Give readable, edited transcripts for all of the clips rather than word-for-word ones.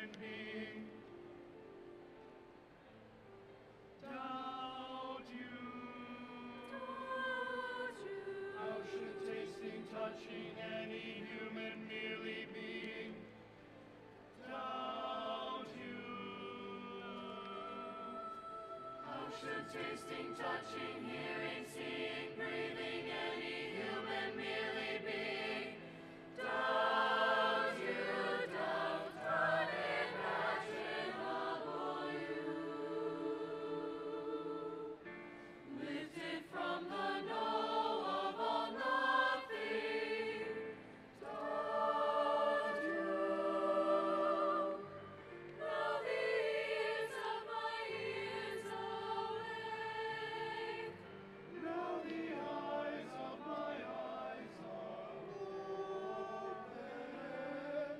human being. Doubt you. How should tasting, touching any human merely being? Doubt you. How should tasting, touching, hearing, seeing, breathing any human merely being? Doubt you, doubt, unimaginable you. Lifted from the no of all nothing. Doubt you. Now the ears of my ears awake. Now the eyes of my eyes are open.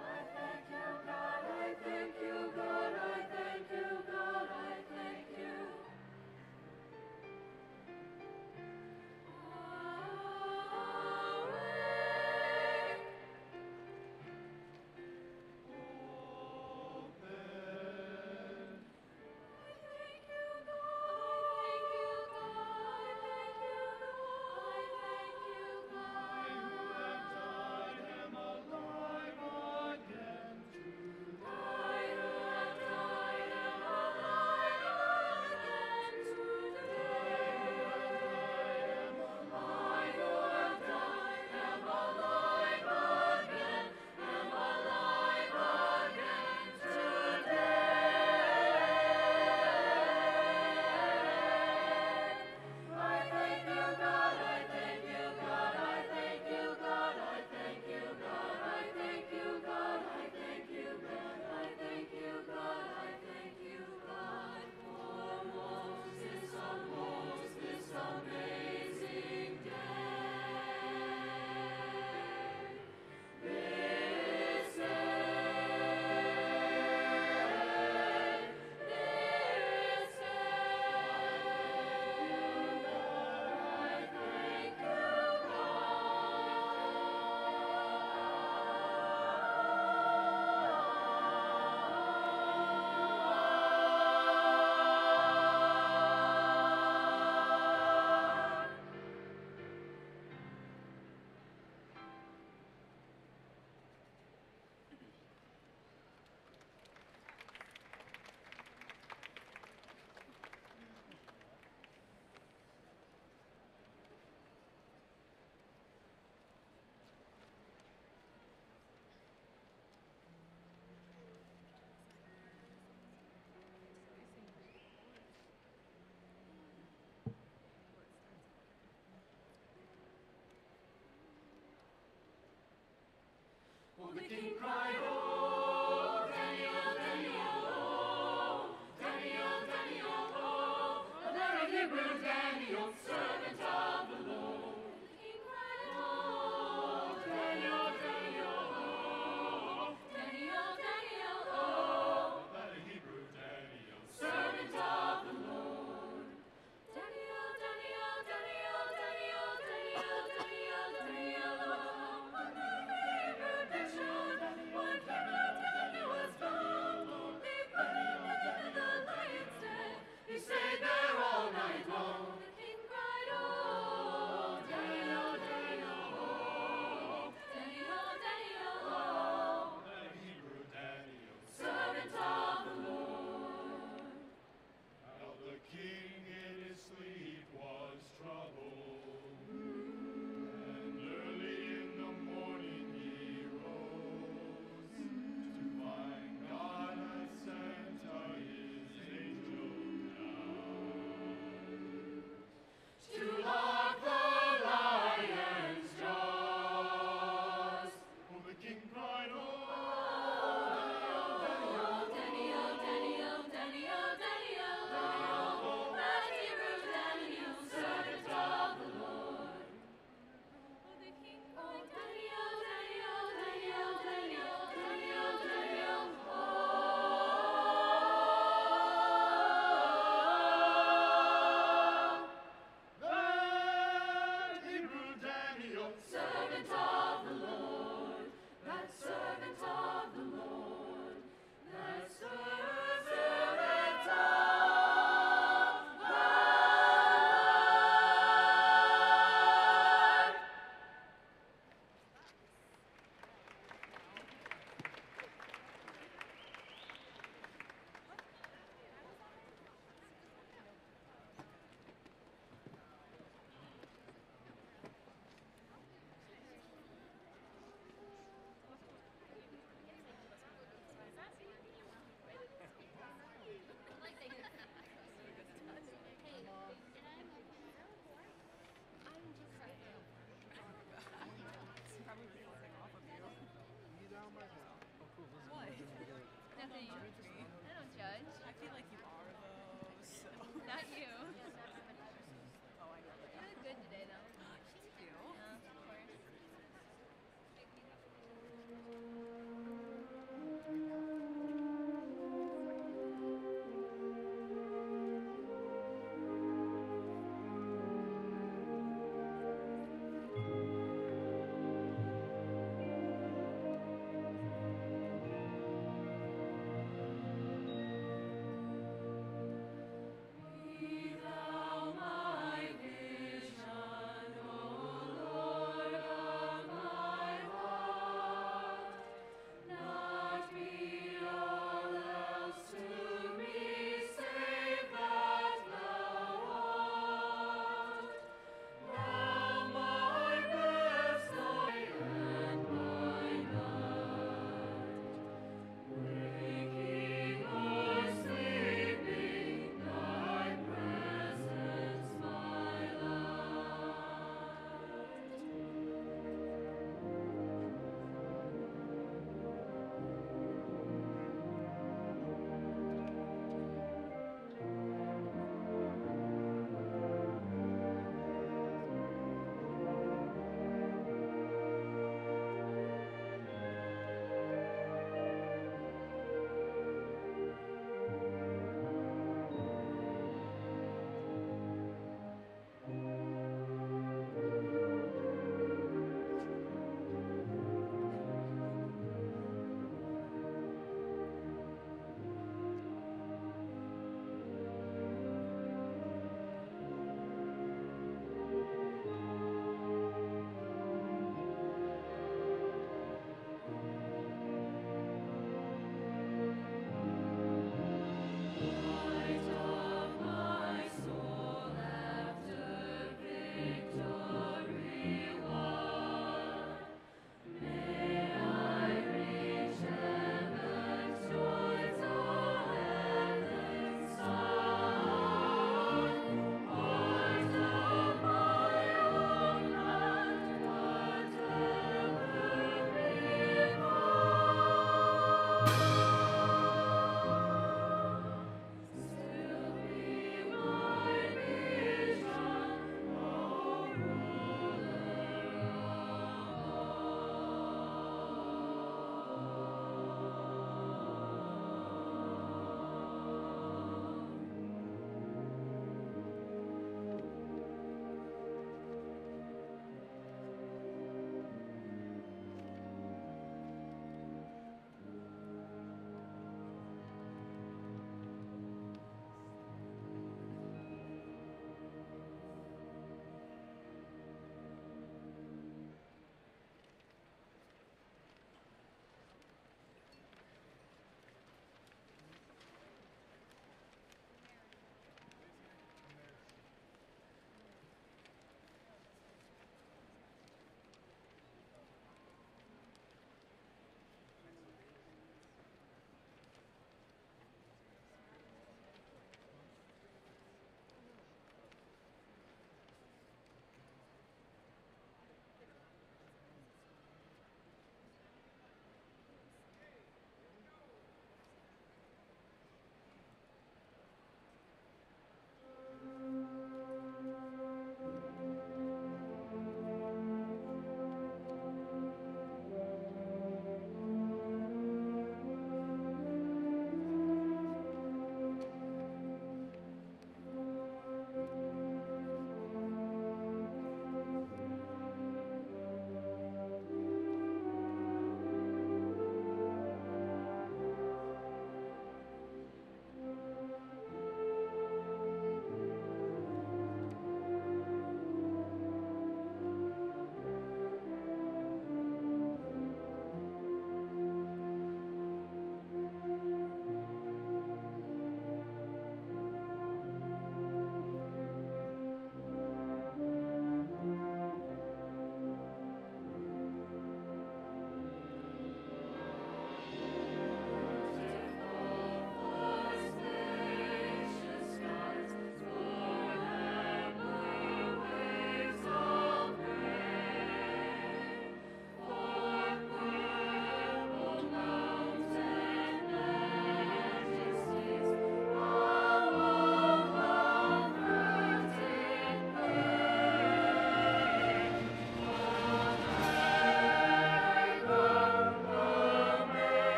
I thank you, God, I thank you, God, I thank you, God, I thank you. Awake. Open. I thank you, God, I thank you, God, I thank you, God, I thank you, God. I who have died am alive again today. I who have died am alive again today. I who have died am alive again, am alive again today. I thank you, God, I thank you, God, I thank you, God, I thank you, God, I thank you, God, I thank you, God, I thank you, God, I thank you, God, for this amazing day. This Oh, the king cried, oh, Daniel, Daniel, oh, Daniel, Daniel, oh, a very Hebrew Daniel, servant of the Lord. The king cried, oh, Daniel, Daniel, oh, Daniel, Daniel, oh, a very Hebrew Daniel, servant of the Lord. Daniel, Daniel, Daniel, Daniel, Daniel, Daniel, Daniel, oh, a very Hebrew bachelor.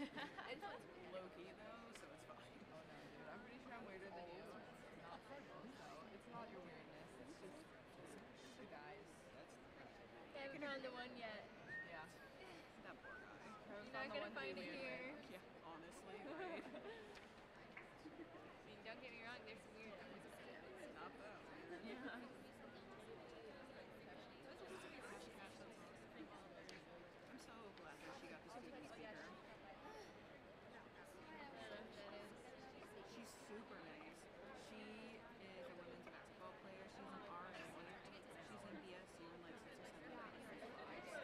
It's low-key though, so it's fine. Oh no, dude. I'm pretty sure I'm weirder than you. Not so it's not your weirdness. It's just the guys. I haven't found the one yet. Yeah. That poor guy. You're not gonna find it here. Yeah, honestly, right? I mean, don't get me wrong, there's some weirdos. It's not that weird. Yeah. I'm so glad that she got the student speaker. She's super nice. She is a women's basketball player. She's an RA. She's in BSU in like 6 or 7 different clubs.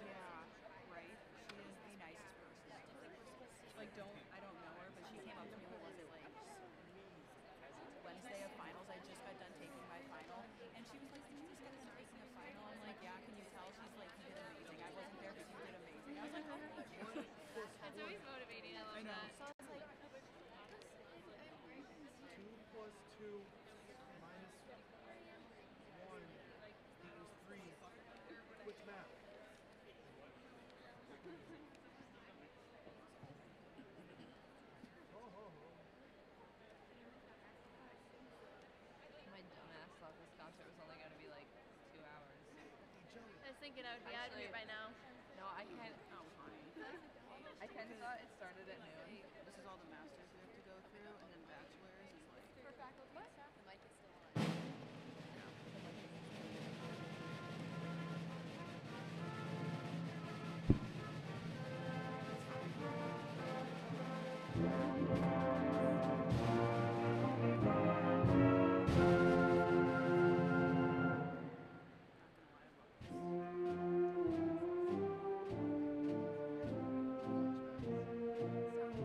Yeah, right? She is the nicest person. Like, I don't know her, but she came up to me, what was it, like Wednesday of finals. I just got done taking my final, and she was like, "Did you just get done taking a final?" I'm like, "Yeah." Can you tell? She's like, "You did amazing. I wasn't there, but you did amazing." I was like, "Oh, thank you." That's always motivating. I love that. So I was like, 2 plus 2 minus 1 equals 3. Which math? my dumbass thought this concert was only gonna be like 2 hours. I was thinking I would be out of here by now. No, I can't. Oh, honey. I kind of thought it started at noon. This is all the masters we have to go through, and then bachelors is like. For faculty and staff, the mic is still on. Not gonna lie about this.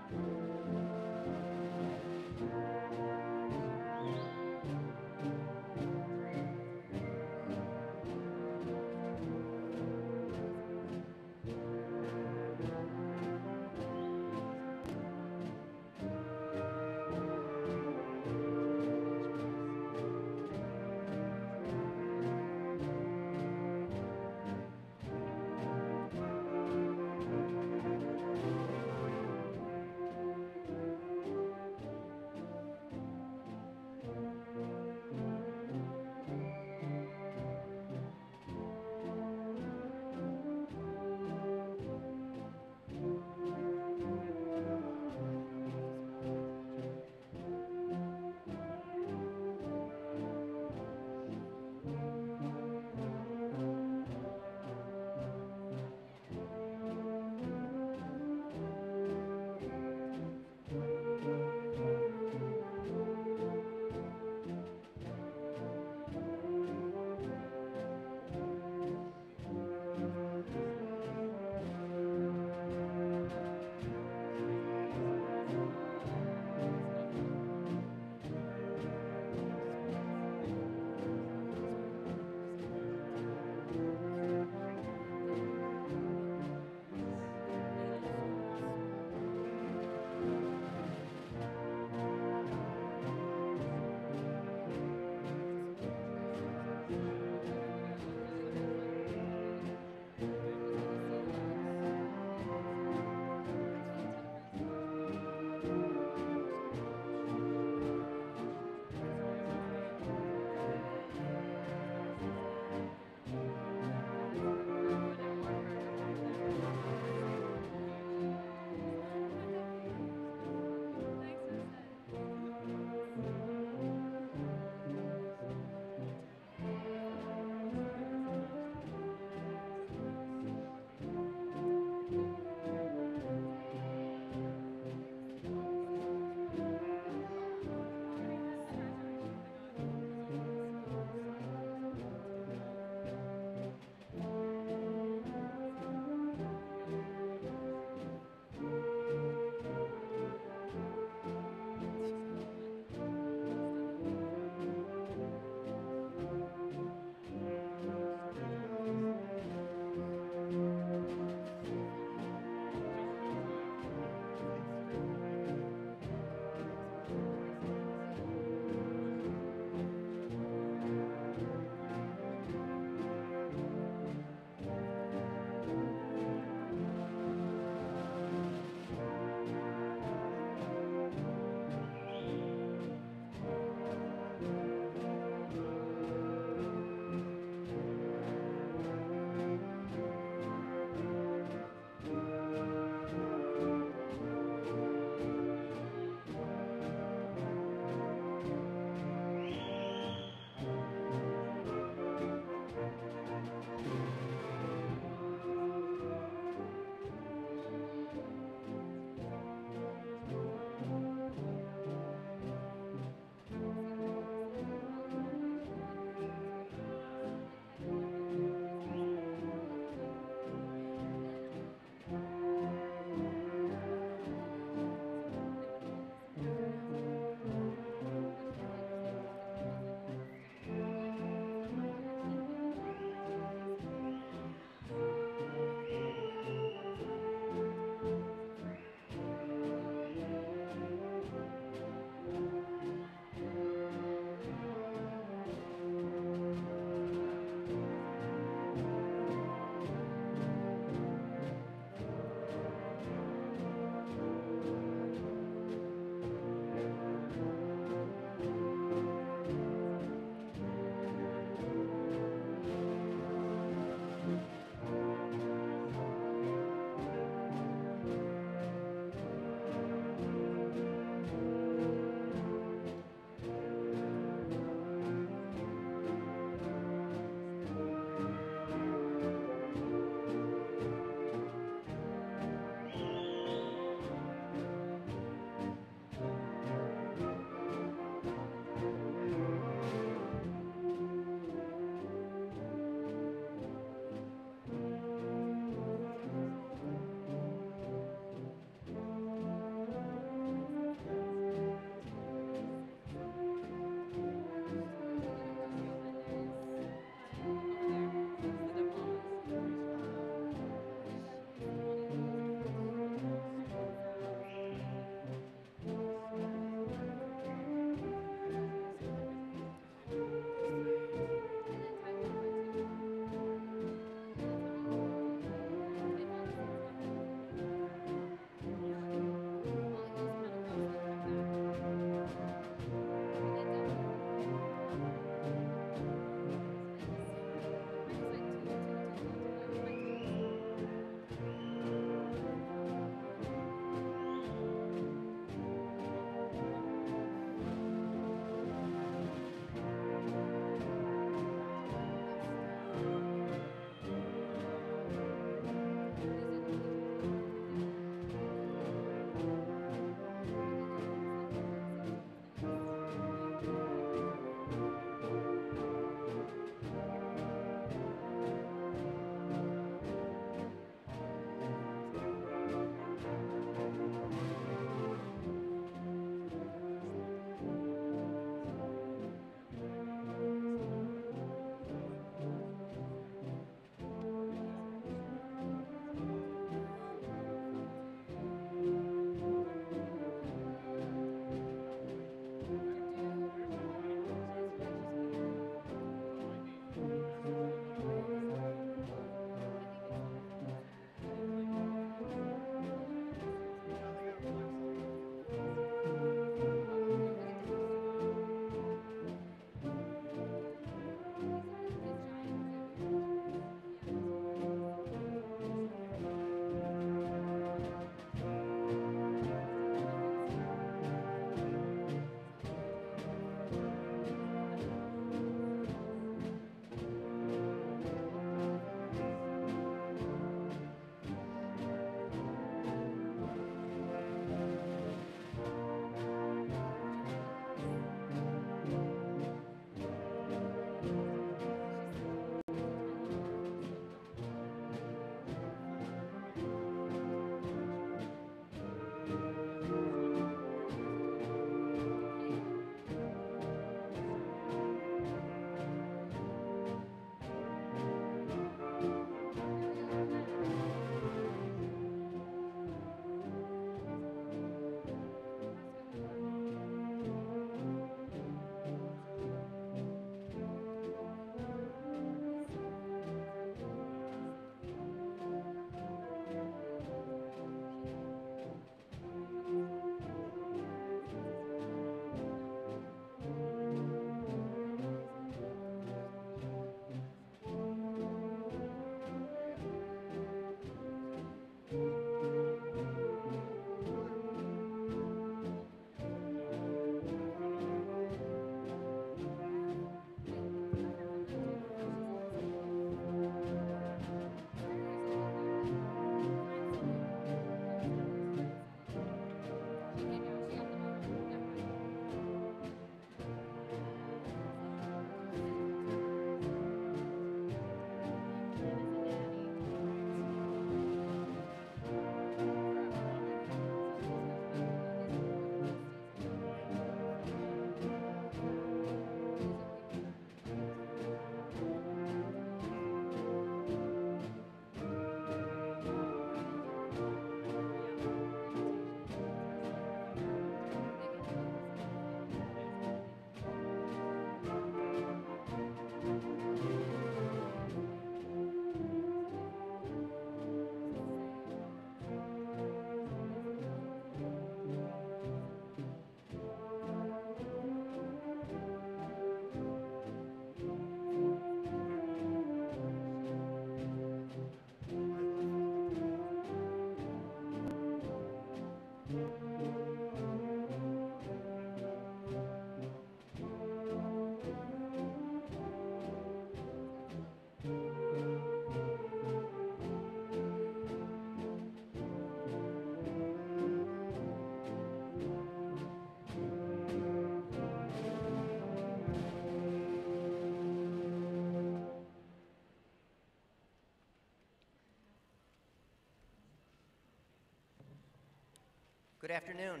Good afternoon.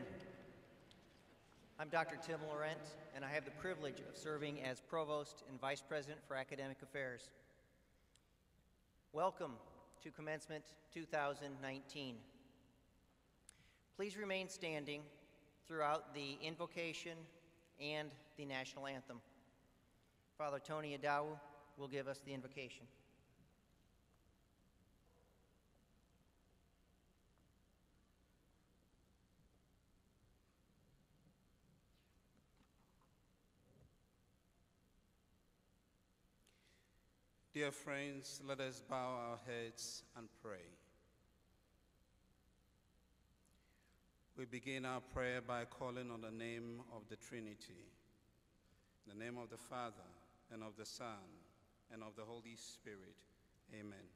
I'm Dr. Tim Laurent, and I have the privilege of serving as Provost and Vice President for Academic Affairs. Welcome to Commencement 2019. Please remain standing throughout the invocation and the national anthem. Father Tony Adawu will give us the invocation. Dear friends, let us bow our heads and pray. We begin our prayer by calling on the name of the Trinity, in the name of the Father, and of the Son, and of the Holy Spirit. Amen.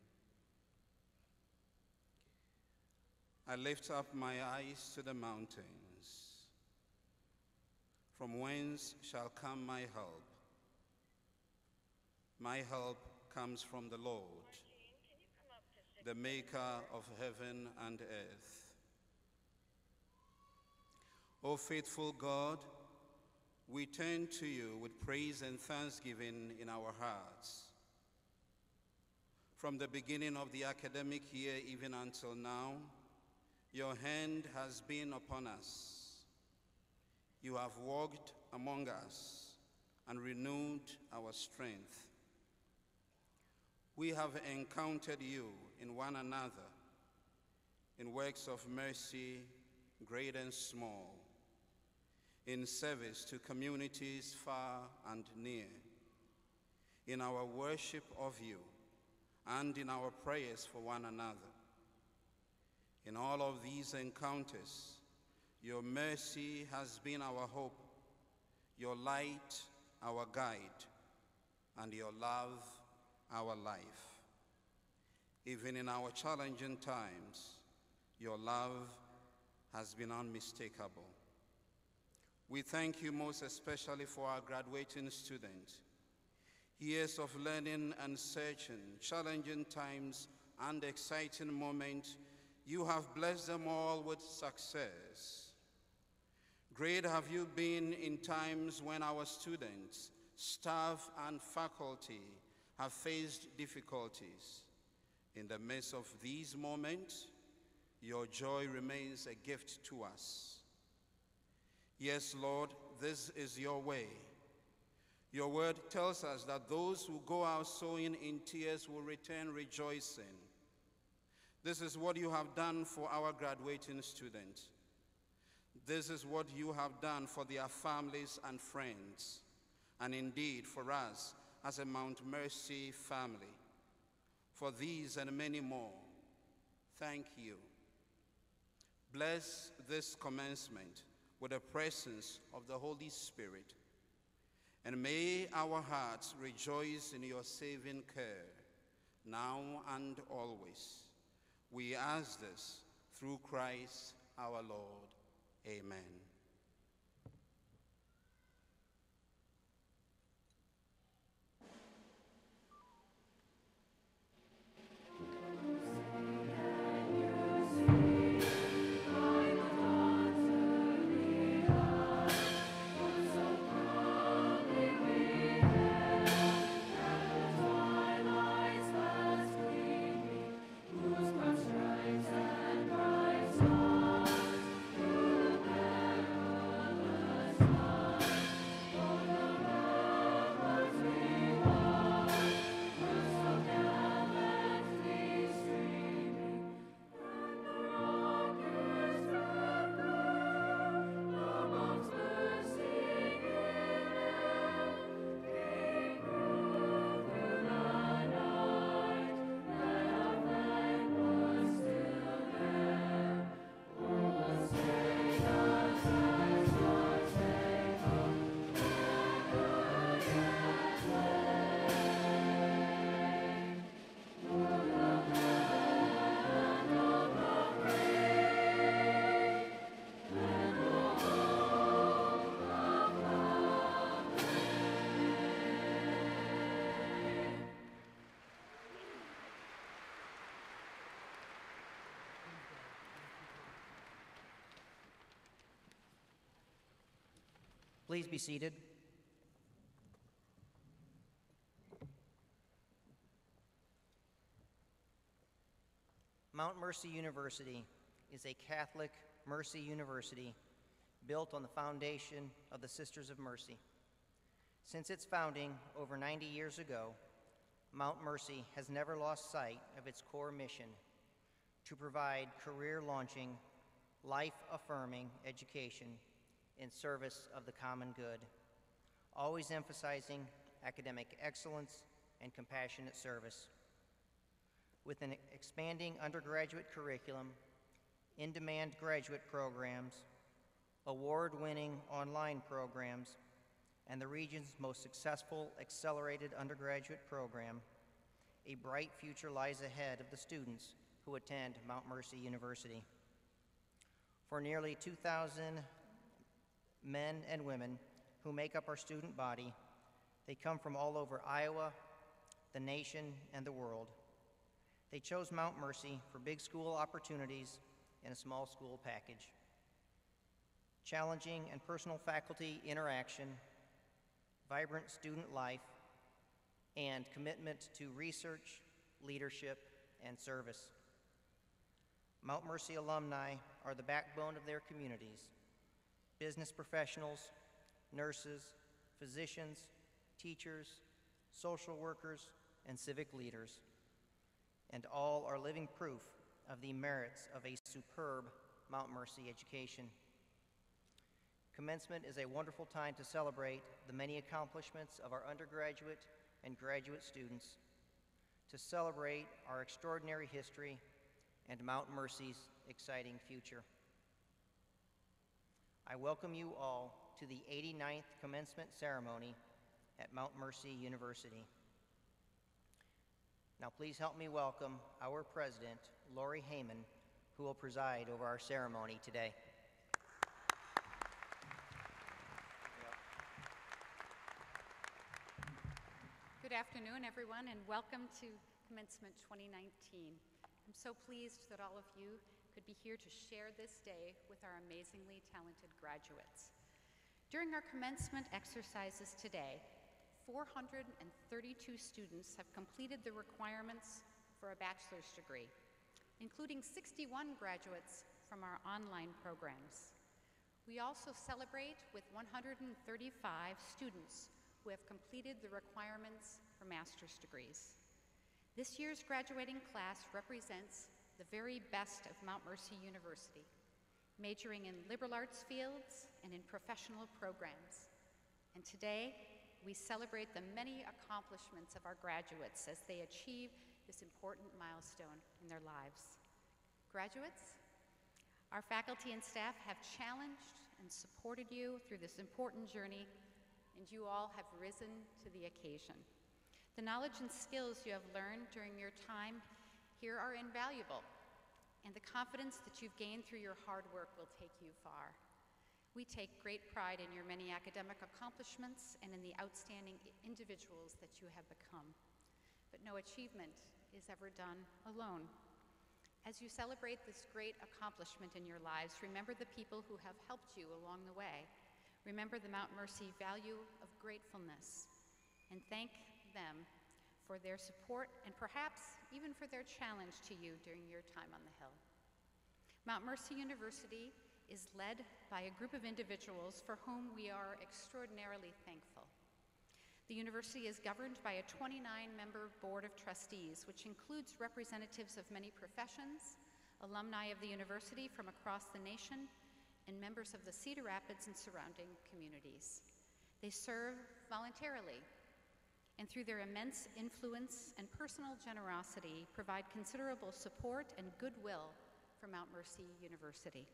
I lift up my eyes to the mountains. From whence shall come my help? My help comes from the Lord, the maker of heaven and earth. O faithful God, we turn to you with praise and thanksgiving in our hearts. From the beginning of the academic year even until now, your hand has been upon us. You have walked among us and renewed our strength. We have encountered you in one another, in works of mercy, great and small, in service to communities far and near, in our worship of you, and in our prayers for one another. In all of these encounters, your mercy has been our hope, your light our guide, and your love our life. Even in our challenging times, your love has been unmistakable. We thank you most especially for our graduating students. Years of learning and searching, challenging times and exciting moments, you have blessed them all with success. Great have you been in times when our students, staff, and faculty have faced difficulties. In the midst of these moments, your joy remains a gift to us. Yes, Lord, this is your way. Your word tells us that those who go out sowing in tears will return rejoicing. This is what you have done for our graduating students. This is what you have done for their families and friends, and indeed for us as a Mount Mercy family. For these and many more, thank you. Bless this commencement with the presence of the Holy Spirit, and may our hearts rejoice in your saving care, now and always. We ask this through Christ our Lord. Amen. Whose cross stripes and bright stars through the Please be seated. Mount Mercy University is a Catholic Mercy University built on the foundation of the Sisters of Mercy. Since its founding over 90 years ago, Mount Mercy has never lost sight of its core mission to provide career-launching, life-affirming education in service of the common good, always emphasizing academic excellence and compassionate service. With an expanding undergraduate curriculum, in-demand graduate programs, award-winning online programs, and the region's most successful accelerated undergraduate program, a bright future lies ahead of the students who attend Mount Mercy University. For nearly 2,000 men and women who make up our student body, they come from all over Iowa, the nation, and the world. They chose Mount Mercy for big school opportunities and a small school package. Challenging and personal faculty interaction, vibrant student life, and commitment to research, leadership, and service. Mount Mercy alumni are the backbone of their communities. Business professionals, nurses, physicians, teachers, social workers, and civic leaders, and all are living proof of the merits of a superb Mount Mercy education. Commencement is a wonderful time to celebrate the many accomplishments of our undergraduate and graduate students, to celebrate our extraordinary history and Mount Mercy's exciting future. I welcome you all to the 89th commencement ceremony at Mount Mercy University. Now please help me welcome our president, Lori Heyman, who will preside over our ceremony today. Good afternoon, everyone, and welcome to Commencement 2019. I'm so pleased that all of you could be here to share this day with our amazingly talented graduates. During our commencement exercises today, 432 students have completed the requirements for a bachelor's degree, including 61 graduates from our online programs. We also celebrate with 135 students who have completed the requirements for master's degrees. This year's graduating class represents the very best of Mount Mercy University, majoring in liberal arts fields and in professional programs. And today, we celebrate the many accomplishments of our graduates as they achieve this important milestone in their lives. Graduates, our faculty and staff have challenged and supported you through this important journey, and you all have risen to the occasion. The knowledge and skills you have learned during your time here are invaluable, and the confidence that you've gained through your hard work will take you far. We take great pride in your many academic accomplishments and in the outstanding individuals that you have become. But no achievement is ever done alone. As you celebrate this great accomplishment in your lives, remember the people who have helped you along the way. Remember the Mount Mercy value of gratefulness, and thank them for their support and perhaps even for their challenge to you during your time on the Hill. Mount Mercy University is led by a group of individuals for whom we are extraordinarily thankful. The university is governed by a 29-member board of trustees, which includes representatives of many professions, alumni of the university from across the nation, and members of the Cedar Rapids and surrounding communities. They serve voluntarily, and through their immense influence and personal generosity, provide considerable support and goodwill for Mount Mercy University.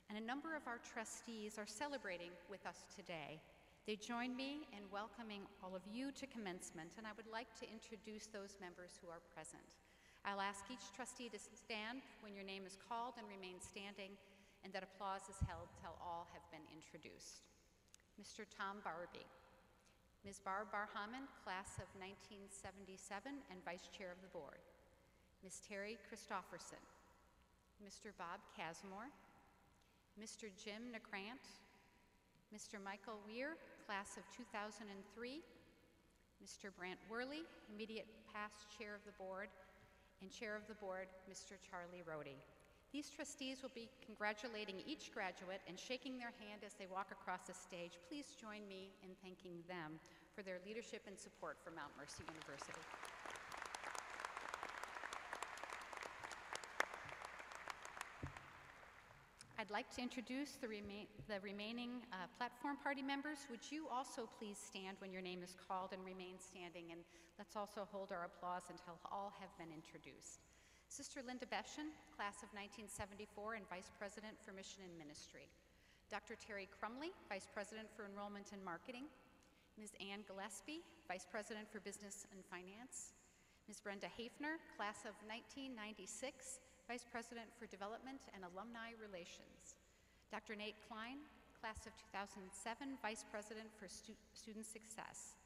And a number of our trustees are celebrating with us today. They join me in welcoming all of you to commencement, and I would like to introduce those members who are present. I'll ask each trustee to stand when your name is called and remain standing, and that applause is held till all have been introduced. Mr. Tom Barbie, Ms. Barb Barhaman, class of 1977 and Vice Chair of the Board, Ms. Terry Christofferson, Mr. Bob Casimore, Mr. Jim Necrant, Mr. Michael Weir, class of 2003, Mr. Brant Worley, immediate past chair of the board, and chair of the board, Mr. Charlie Rohde. These trustees will be congratulating each graduate and shaking their hand as they walk across the stage. Please join me in thanking them for their leadership and support for Mount Mercy University. I'd like to introduce the remaining platform party members. Would you also please stand when your name is called and remain standing? And let's also hold our applause until all have been introduced. Sister Linda Beschen, class of 1974 and Vice President for Mission and Ministry. Dr. Terry Crumley, Vice President for Enrollment and Marketing. Ms. Ann Gillespie, Vice President for Business and Finance. Ms. Brenda Hafner, class of 1996, Vice President for Development and Alumni Relations. Dr. Nate Klein, class of 2007, Vice President for Student Success.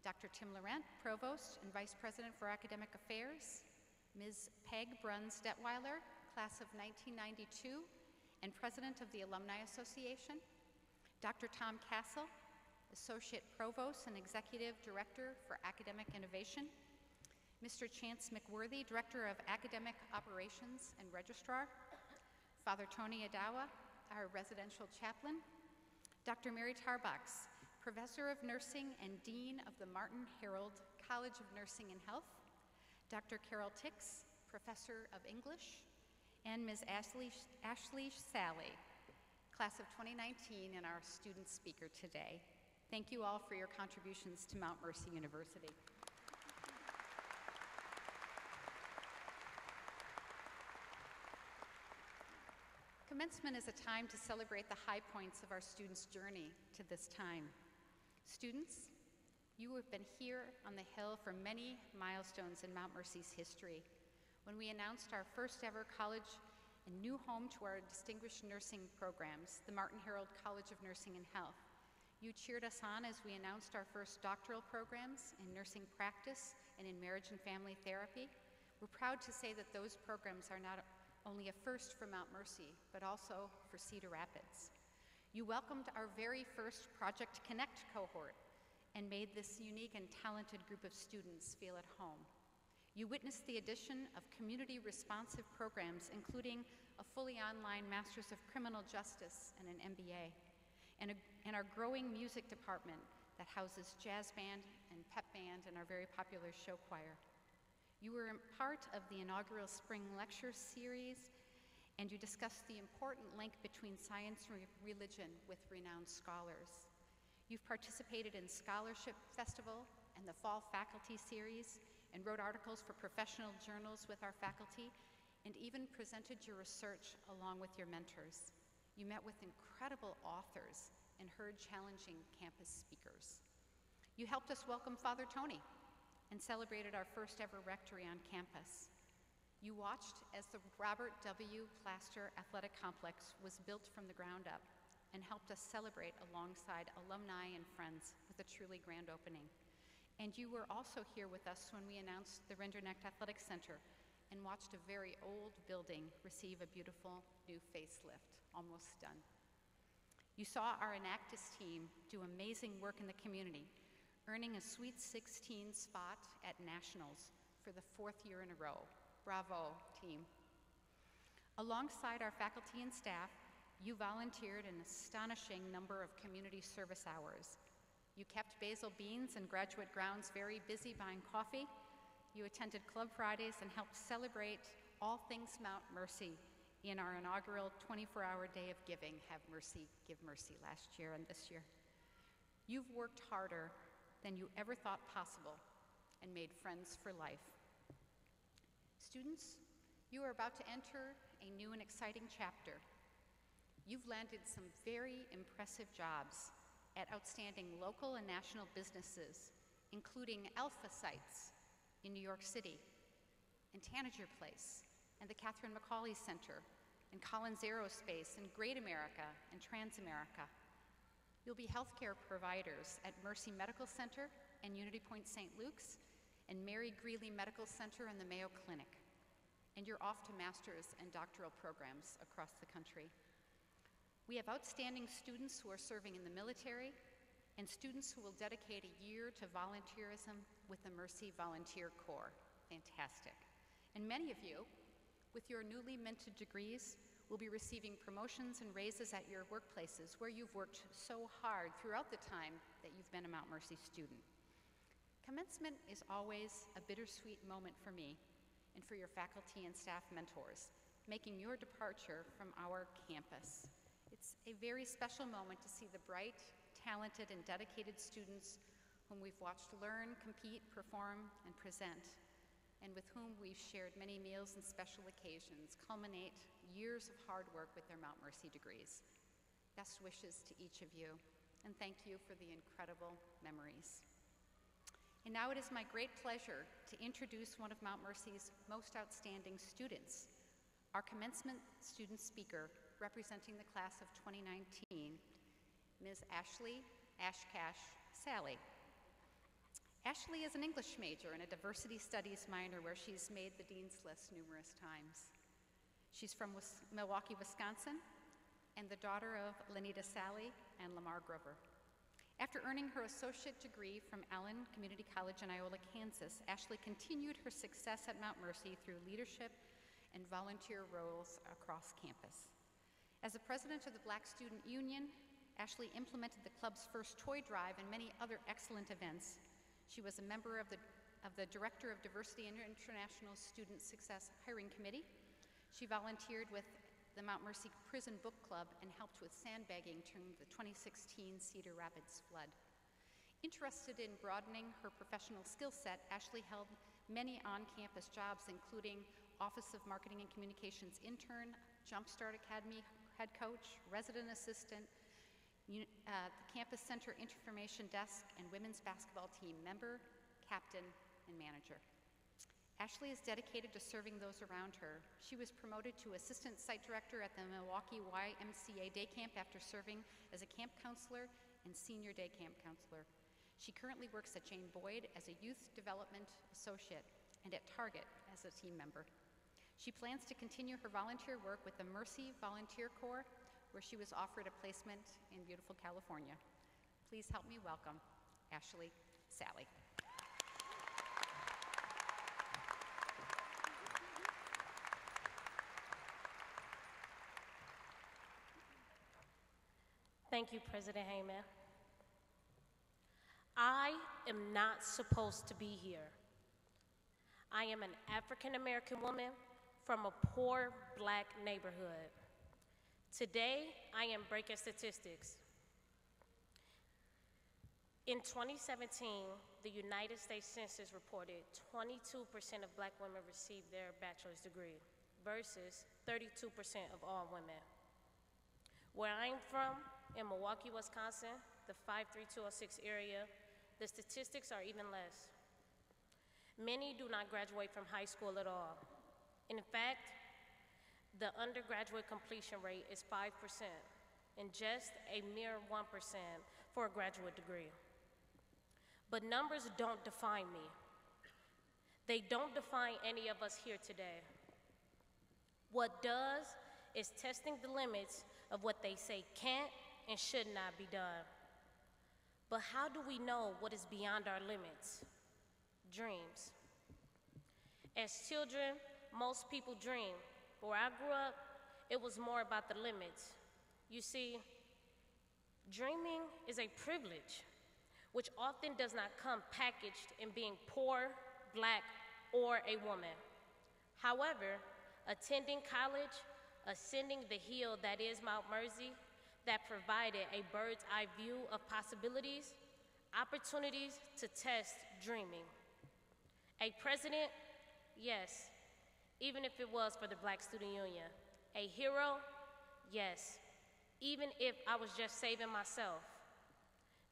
Dr. Tim Laurent, Provost and Vice President for Academic Affairs. Ms. Peg Bruns Detweiler, class of 1992, and President of the Alumni Association. Dr. Tom Castle, Associate Provost and Executive Director for Academic Innovation. Mr. Chance McWorthy, Director of Academic Operations and Registrar. Father Tony Adawa, our residential chaplain. Dr. Mary Tarbox, Professor of Nursing and Dean of the Martin Harold College of Nursing and Health. Dr. Carol Tix, Professor of English, and Ms. Ashley Sally, class of 2019 and our student speaker today. Thank you all for your contributions to Mount Mercy University. Commencement is a time to celebrate the high points of our students' journey to this time. Students, you have been here on the Hill for many milestones in Mount Mercy's history. When we announced our first ever college and new home to our distinguished nursing programs, the Martin Harold College of Nursing and Health, you cheered us on as we announced our first doctoral programs in nursing practice and in marriage and family therapy. We're proud to say that those programs are not only a first for Mount Mercy, but also for Cedar Rapids. You welcomed our very first Project Connect cohort and made this unique and talented group of students feel at home. You witnessed the addition of community-responsive programs, including a fully online Master's of Criminal Justice and an MBA, and our growing music department that houses jazz band and pep band and our very popular show choir. You were part of the inaugural spring lecture series, and you discussed the important link between science and religion with renowned scholars. You've participated in Scholarship Festival and the Fall Faculty Series, and wrote articles for professional journals with our faculty, and even presented your research along with your mentors. You met with incredible authors and heard challenging campus speakers. You helped us welcome Father Tony and celebrated our first ever rectory on campus. You watched as the Robert W. Plaster Athletic Complex was built from the ground up and helped us celebrate alongside alumni and friends with a truly grand opening. And you were also here with us when we announced the Rinderknecht Athletic Center and watched a very old building receive a beautiful new facelift, almost done. You saw our Enactus team do amazing work in the community, earning a Sweet 16 spot at Nationals for the 4th year in a row. Bravo, team. Alongside our faculty and staff, you volunteered an astonishing number of community service hours. You kept Basil Beans and Graduate Grounds very busy buying coffee. You attended Club Fridays and helped celebrate all things Mount Mercy in our inaugural 24-hour day of giving, Have Mercy, Give Mercy, last year and this year. You've worked harder than you ever thought possible and made friends for life. Students, you are about to enter a new and exciting chapter. You've landed some very impressive jobs at outstanding local and national businesses, including Alpha Sites in New York City, and Tanager Place, and the Catherine McCauley Center, and Collins Aerospace, and Great America, and Transamerica. You'll be healthcare providers at Mercy Medical Center and Unity Point St. Luke's, and Mary Greeley Medical Center and the Mayo Clinic. And you're off to master's and doctoral programs across the country. We have outstanding students who are serving in the military and students who will dedicate a year to volunteerism with the Mercy Volunteer Corps. Fantastic. And many of you, with your newly minted degrees, will be receiving promotions and raises at your workplaces where you've worked so hard throughout the time that you've been a Mount Mercy student. Commencement is always a bittersweet moment for me and for your faculty and staff mentors, making your departure from our campus. It's a very special moment to see the bright, talented, and dedicated students whom we've watched learn, compete, perform, and present, and with whom we've shared many meals and special occasions, culminate years of hard work with their Mount Mercy degrees. Best wishes to each of you, and thank you for the incredible memories. And now it is my great pleasure to introduce one of Mount Mercy's most outstanding students, our commencement student speaker representing the class of 2019, Ms. Ashley Ashcash Sally. Ashley is an English major and a diversity studies minor where she's made the dean's list numerous times. She's from Milwaukee, Wisconsin, and the daughter of Lenita Sally and Lamar Grover. After earning her associate degree from Allen Community College in Iola, Kansas, Ashley continued her success at Mount Mercy through leadership and volunteer roles across campus. As the president of the Black Student Union, Ashley implemented the club's first toy drive and many other excellent events. She was a member of the Director of Diversity and International Student Success Hiring Committee. She volunteered with the Mount Mercy Prison Book Club and helped with sandbagging during the 2016 Cedar Rapids flood. Interested in broadening her professional skill set, Ashley held many on-campus jobs, including Office of Marketing and Communications intern, Jumpstart Academy head coach, resident assistant, the Campus Center Information Desk, and women's basketball team member, captain, and manager. Ashley is dedicated to serving those around her. She was promoted to assistant site director at the Milwaukee YMCA Day Camp after serving as a camp counselor and senior day camp counselor. She currently works at Jane Boyd as a youth development associate and at Target as a team member. She plans to continue her volunteer work with the Mercy Volunteer Corps, where she was offered a placement in beautiful California. Please help me welcome Ashley Sally. Thank you, President Heyman. I am not supposed to be here. I am an African-American woman from a poor Black neighborhood. Today, I am breaking statistics. In 2017, the United States Census reported 22% of Black women received their bachelor's degree versus 32% of all women. Where I'm from, in Milwaukee, Wisconsin, the 53206 area, the statistics are even less. Many do not graduate from high school at all. In fact, the undergraduate completion rate is 5% and just a mere 1% for a graduate degree. But numbers don't define me. They don't define any of us here today. What does is testing the limits of what they say can't and should not be done. But how do we know what is beyond our limits? Dreams. As children, most people dream. But where I grew up, it was more about the limits. You see, dreaming is a privilege, which often does not come packaged in being poor, Black, or a woman. However, attending college, ascending the hill that is Mount Mercy, that provided a bird's eye view of possibilities, opportunities to test dreaming. A president, yes, even if it was for the Black Student Union. A hero, yes, even if I was just saving myself.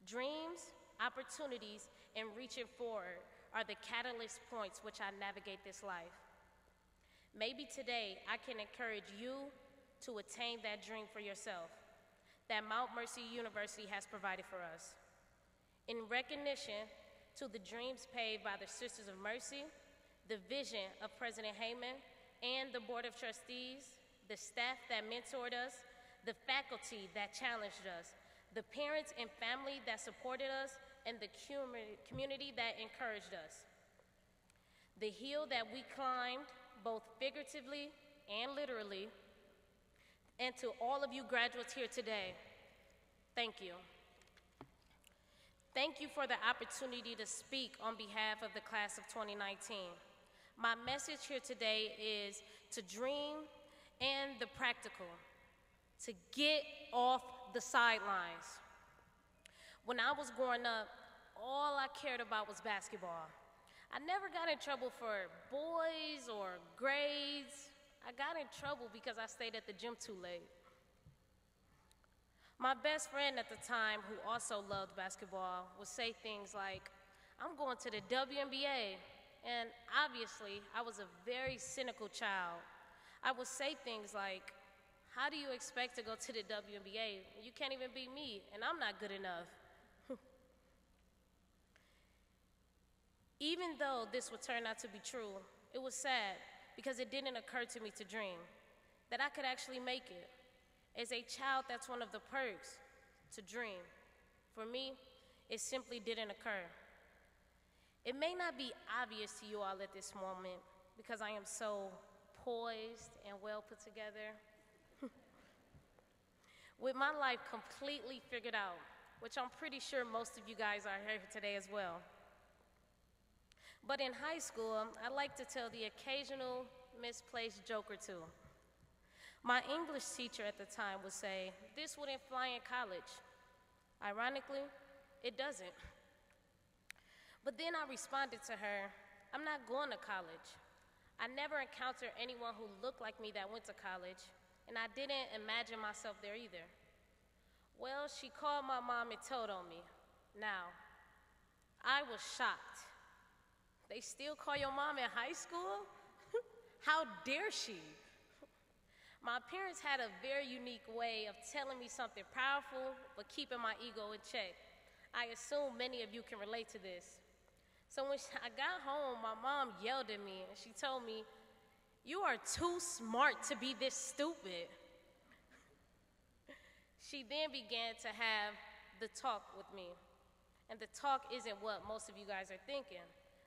Dreams, opportunities, and reaching forward are the catalyst points which I navigate this life. Maybe today I can encourage you to attain that dream for yourself that Mount Mercy University has provided for us. In recognition to the dreams paved by the Sisters of Mercy, the vision of President Heyman, and the Board of Trustees, the staff that mentored us, the faculty that challenged us, the parents and family that supported us, and the community that encouraged us. The hill that we climbed, both figuratively and literally, and to all of you graduates here today, thank you. Thank you for the opportunity to speak on behalf of the class of 2019. My message here today is to dream and the practical, to get off the sidelines. When I was growing up, all I cared about was basketball. I never got in trouble for boys or grades. I got in trouble because I stayed at the gym too late. My best friend at the time, who also loved basketball, would say things like, "I'm going to the WNBA." And obviously, I was a very cynical child. I would say things like, "How do you expect to go to the WNBA? You can't even beat me, and I'm not good enough." Even though this would turn out to be true, it was sad because it didn't occur to me to dream that I could actually make it. As a child, that's one of the perks, to dream. For me, it simply didn't occur. It may not be obvious to you all at this moment because I am so poised and well put together. With my life completely figured out, which I'm pretty sure most of you guys are here today as well. But in high school, I like to tell the occasional misplaced joke or two. My English teacher at the time would say, "This wouldn't fly in college." Ironically, it doesn't. But then I responded to her, "I'm not going to college. I never encountered anyone who looked like me that went to college, and I didn't imagine myself there either." Well, she called my mom and told on me. Now, I was shocked. They still call your mom in high school? How dare she? My parents had a very unique way of telling me something powerful, but keeping my ego in check. I assume many of you can relate to this. So when I got home, my mom yelled at me, and she told me, "You are too smart to be this stupid." She then began to have the talk with me. And the talk isn't what most of you guys are thinking,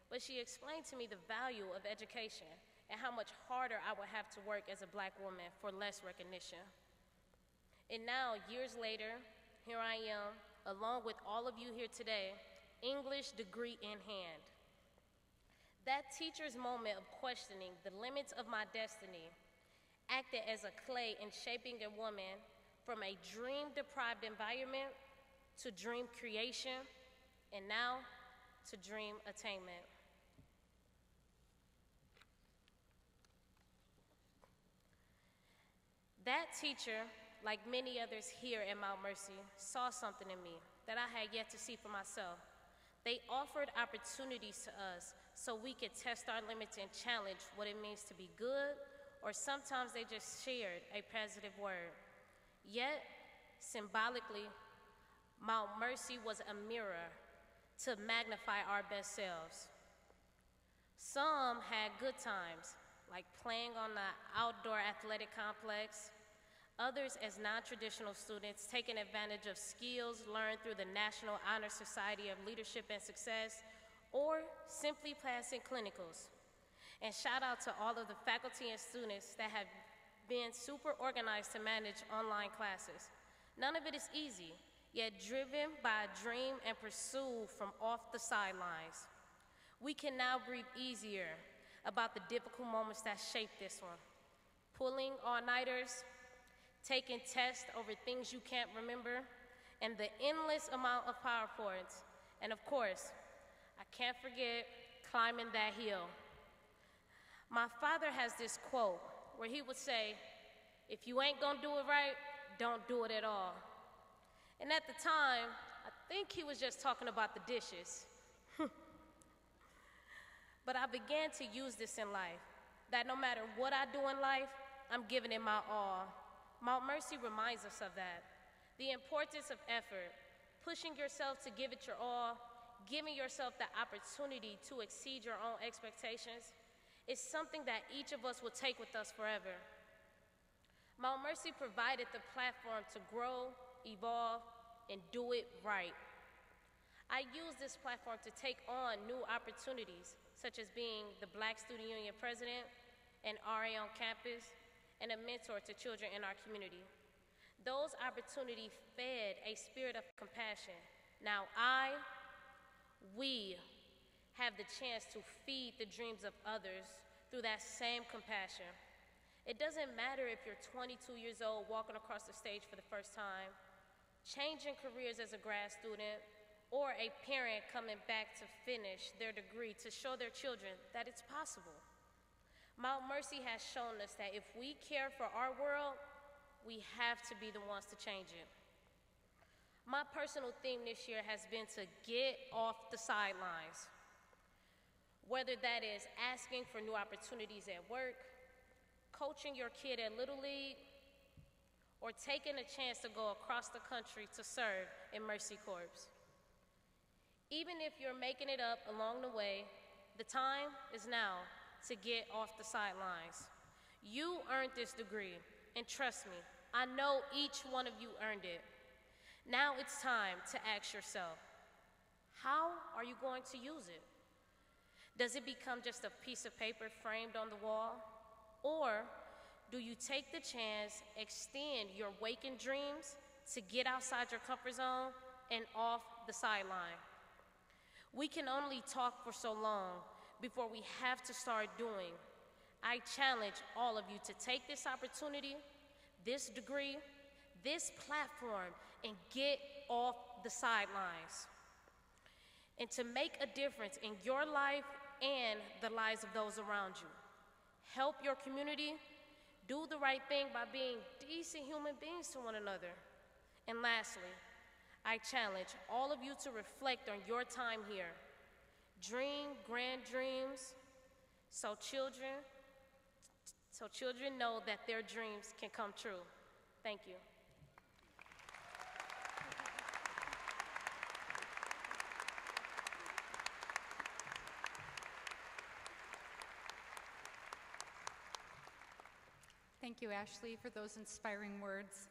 but she explained to me the value of education and how much harder I would have to work as a Black woman for less recognition. And now, years later, here I am, along with all of you here today, English degree in hand. That teacher's moment of questioning the limits of my destiny acted as a clay in shaping a woman from a dream-deprived environment to dream creation, and now to dream attainment. That teacher, like many others here at Mount Mercy, saw something in me that I had yet to see for myself. They offered opportunities to us so we could test our limits and challenge what it means to be good, or sometimes they just shared a positive word. Yet, symbolically, Mount Mercy was a mirror to magnify our best selves. Some had good times, like playing on the outdoor athletic complex. Others, as non-traditional students, taking advantage of skills learned through the National Honor Society of Leadership and Success, or simply passing clinicals. And shout out to all of the faculty and students that have been super organized to manage online classes. None of it is easy, yet driven by a dream and pursued from off the sidelines. We can now breathe easier about the difficult moments that shaped this one. Pulling all-nighters, taking tests over things you can't remember, and the endless amount of PowerPoints. And of course, I can't forget climbing that hill. My father has this quote where he would say, "If you ain't gonna do it right, don't do it at all." And at the time, I think he was just talking about the dishes. But I began to use this in life, that no matter what I do in life, I'm giving it my all. Mount Mercy reminds us of that. The importance of effort, pushing yourself to give it your all, giving yourself the opportunity to exceed your own expectations, is something that each of us will take with us forever. Mount Mercy provided the platform to grow, evolve, and do it right. I use this platform to take on new opportunities, such as being the Black Student Union president, an RA on campus, and a mentor to children in our community. Those opportunities fed a spirit of compassion. Now we have the chance to feed the dreams of others through that same compassion. It doesn't matter if you're 22 years old walking across the stage for the first time, changing careers as a grad student, or a parent coming back to finish their degree to show their children that it's possible. Mount Mercy has shown us that if we care for our world, we have to be the ones to change it. My personal theme this year has been to get off the sidelines. Whether that is asking for new opportunities at work, coaching your kid at Little League, or taking a chance to go across the country to serve in Mercy Corps. Even if you're making it up along the way, the time is now to get off the sidelines. You earned this degree, and trust me, I know each one of you earned it. Now it's time to ask yourself, how are you going to use it? Does it become just a piece of paper framed on the wall? Or do you take the chance, extend your waking dreams to get outside your comfort zone and off the sideline? We can only talk for so long before we have to start doing. I challenge all of you to take this opportunity, this degree, this platform, and get off the sidelines. And to make a difference in your life and the lives of those around you. Help your community, do the right thing by being decent human beings to one another. And lastly, I challenge all of you to reflect on your time here. Dream grand dreams so children know that their dreams can come true. Thank you. Thank you, Ashley, for those inspiring words.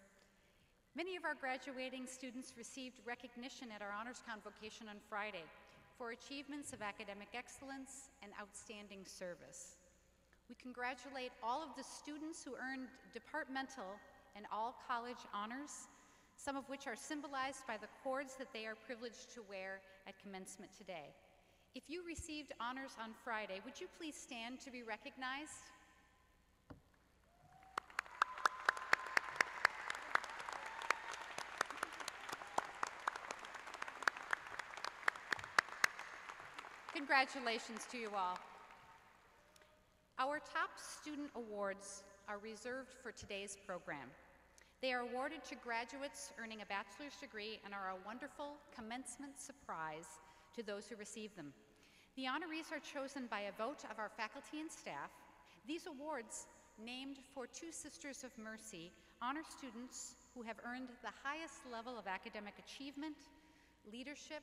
Many of our graduating students received recognition at our Honors Convocation on Friday for achievements of academic excellence and outstanding service. We congratulate all of the students who earned departmental and all-college honors, some of which are symbolized by the cords that they are privileged to wear at commencement today. If you received honors on Friday, would you please stand to be recognized? Congratulations to you all. Our top student awards are reserved for today's program. They are awarded to graduates earning a bachelor's degree and are a wonderful commencement surprise to those who receive them. The honorees are chosen by a vote of our faculty and staff. These awards, named for two Sisters of Mercy, honor students who have earned the highest level of academic achievement, leadership,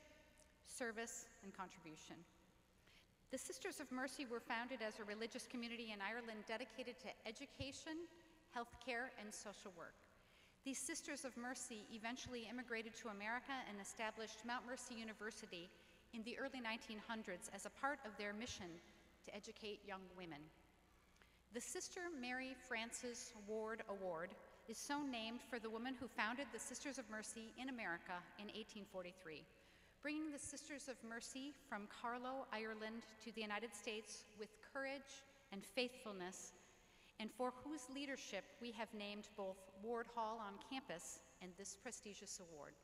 service, and contribution. The Sisters of Mercy were founded as a religious community in Ireland dedicated to education, healthcare, and social work. These Sisters of Mercy eventually immigrated to America and established Mount Mercy University in the early 1900s as a part of their mission to educate young women. The Sister Mary Frances Ward Award is so named for the woman who founded the Sisters of Mercy in America in 1843. Bringing the Sisters of Mercy from Carlow, Ireland to the United States with courage and faithfulness, and for whose leadership we have named both Ward Hall on campus and this prestigious award.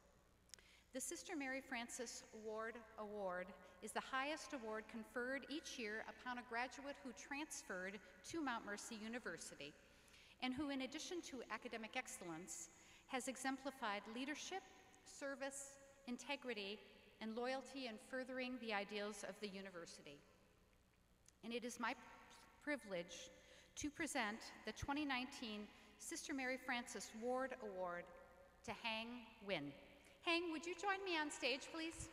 The Sister Mary Frances Ward Award is the highest award conferred each year upon a graduate who transferred to Mount Mercy University and who, in addition to academic excellence, has exemplified leadership, service, integrity, and loyalty in furthering the ideals of the university. And it is my privilege to present the 2019 Sister Mary Frances Ward Award to Hang Nguyen. Hang, would you join me on stage, please?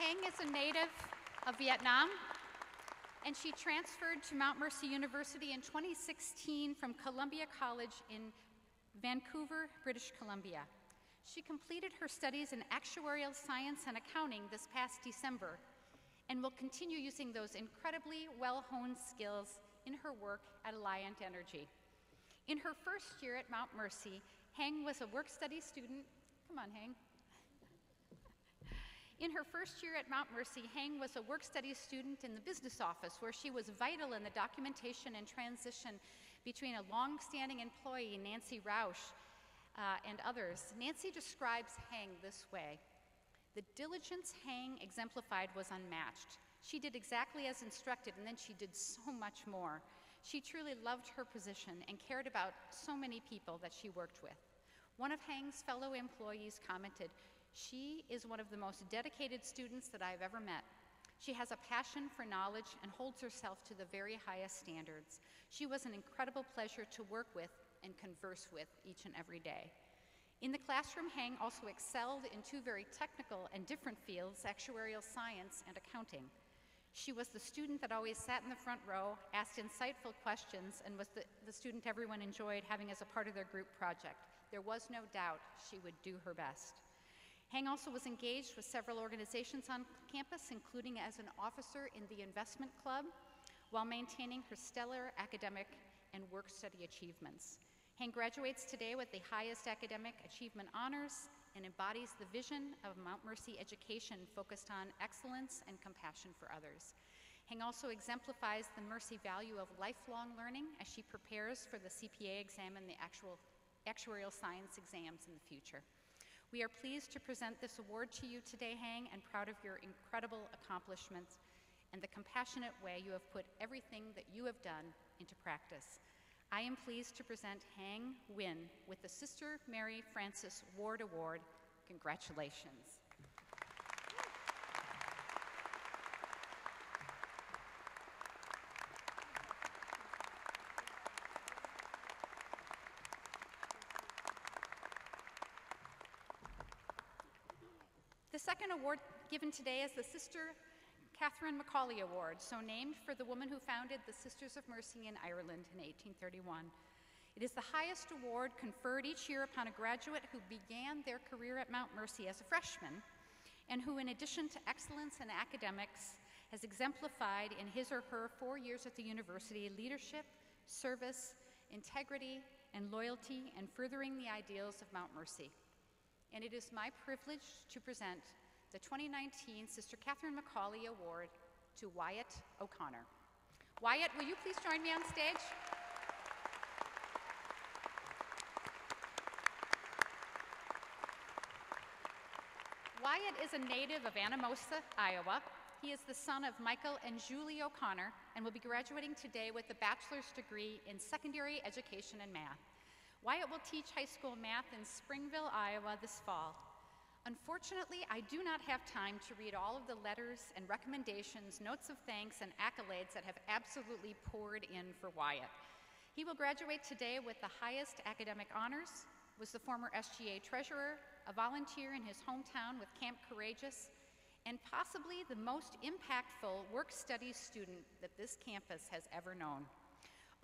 Hang is a native of Vietnam and she transferred to Mount Mercy University in 2016 from Columbia College in Vancouver, British Columbia. She completed her studies in actuarial science and accounting this past December and will continue using those incredibly well-honed skills in her work at Alliant Energy. In her first year at Mount Mercy, Heng was a work-study student. Come on, Heng. In her first year at Mount Mercy, Heng was a work-study student in the business office, where she was vital in the documentation and transition between a long-standing employee, Nancy Rausch, and others. Nancy describes Heng this way: "The diligence Heng exemplified was unmatched. She did exactly as instructed, and then she did so much more. She truly loved her position and cared about so many people that she worked with." One of Heng's fellow employees commented, "She is one of the most dedicated students that I've ever met. She has a passion for knowledge and holds herself to the very highest standards. She was an incredible pleasure to work with and converse with each and every day." In the classroom, Heng also excelled in two very technical and different fields, actuarial science and accounting. She was the student that always sat in the front row, asked insightful questions, and was the student everyone enjoyed having as a part of their group project. There was no doubt she would do her best. Heng also was engaged with several organizations on campus, including as an officer in the investment club, while maintaining her stellar academic and work study achievements. Heng graduates today with the highest academic achievement honors and embodies the vision of Mount Mercy education focused on excellence and compassion for others. Heng also exemplifies the Mercy value of lifelong learning as she prepares for the CPA exam and the actuarial science exams in the future. We are pleased to present this award to you today, Heng, and proud of your incredible accomplishments and the compassionate way you have put everything that you have done into practice. I am pleased to present Heng Win with the Sister Mary Frances Ward Award. Congratulations. The second award given today is the Sister Catherine Macaulay Award, so named for the woman who founded the Sisters of Mercy in Ireland in 1831. It is the highest award conferred each year upon a graduate who began their career at Mount Mercy as a freshman and who, in addition to excellence in academics, has exemplified in his or her 4 years at the university leadership, service, integrity, and loyalty in furthering the ideals of Mount Mercy. And it is my privilege to present the 2019 Sister Catherine Macaulay Award to Wyatt O'Connor. Wyatt, will you please join me on stage? Wyatt is a native of Anamosa, Iowa. He is the son of Michael and Julie O'Connor and will be graduating today with a bachelor's degree in secondary education and math. Wyatt will teach high school math in Springville, Iowa this fall. Unfortunately, I do not have time to read all of the letters and recommendations, notes of thanks, and accolades that have absolutely poured in for Wyatt. He will graduate today with the highest academic honors, was the former SGA treasurer, a volunteer in his hometown with Camp Courageous, and possibly the most impactful work-study student that this campus has ever known.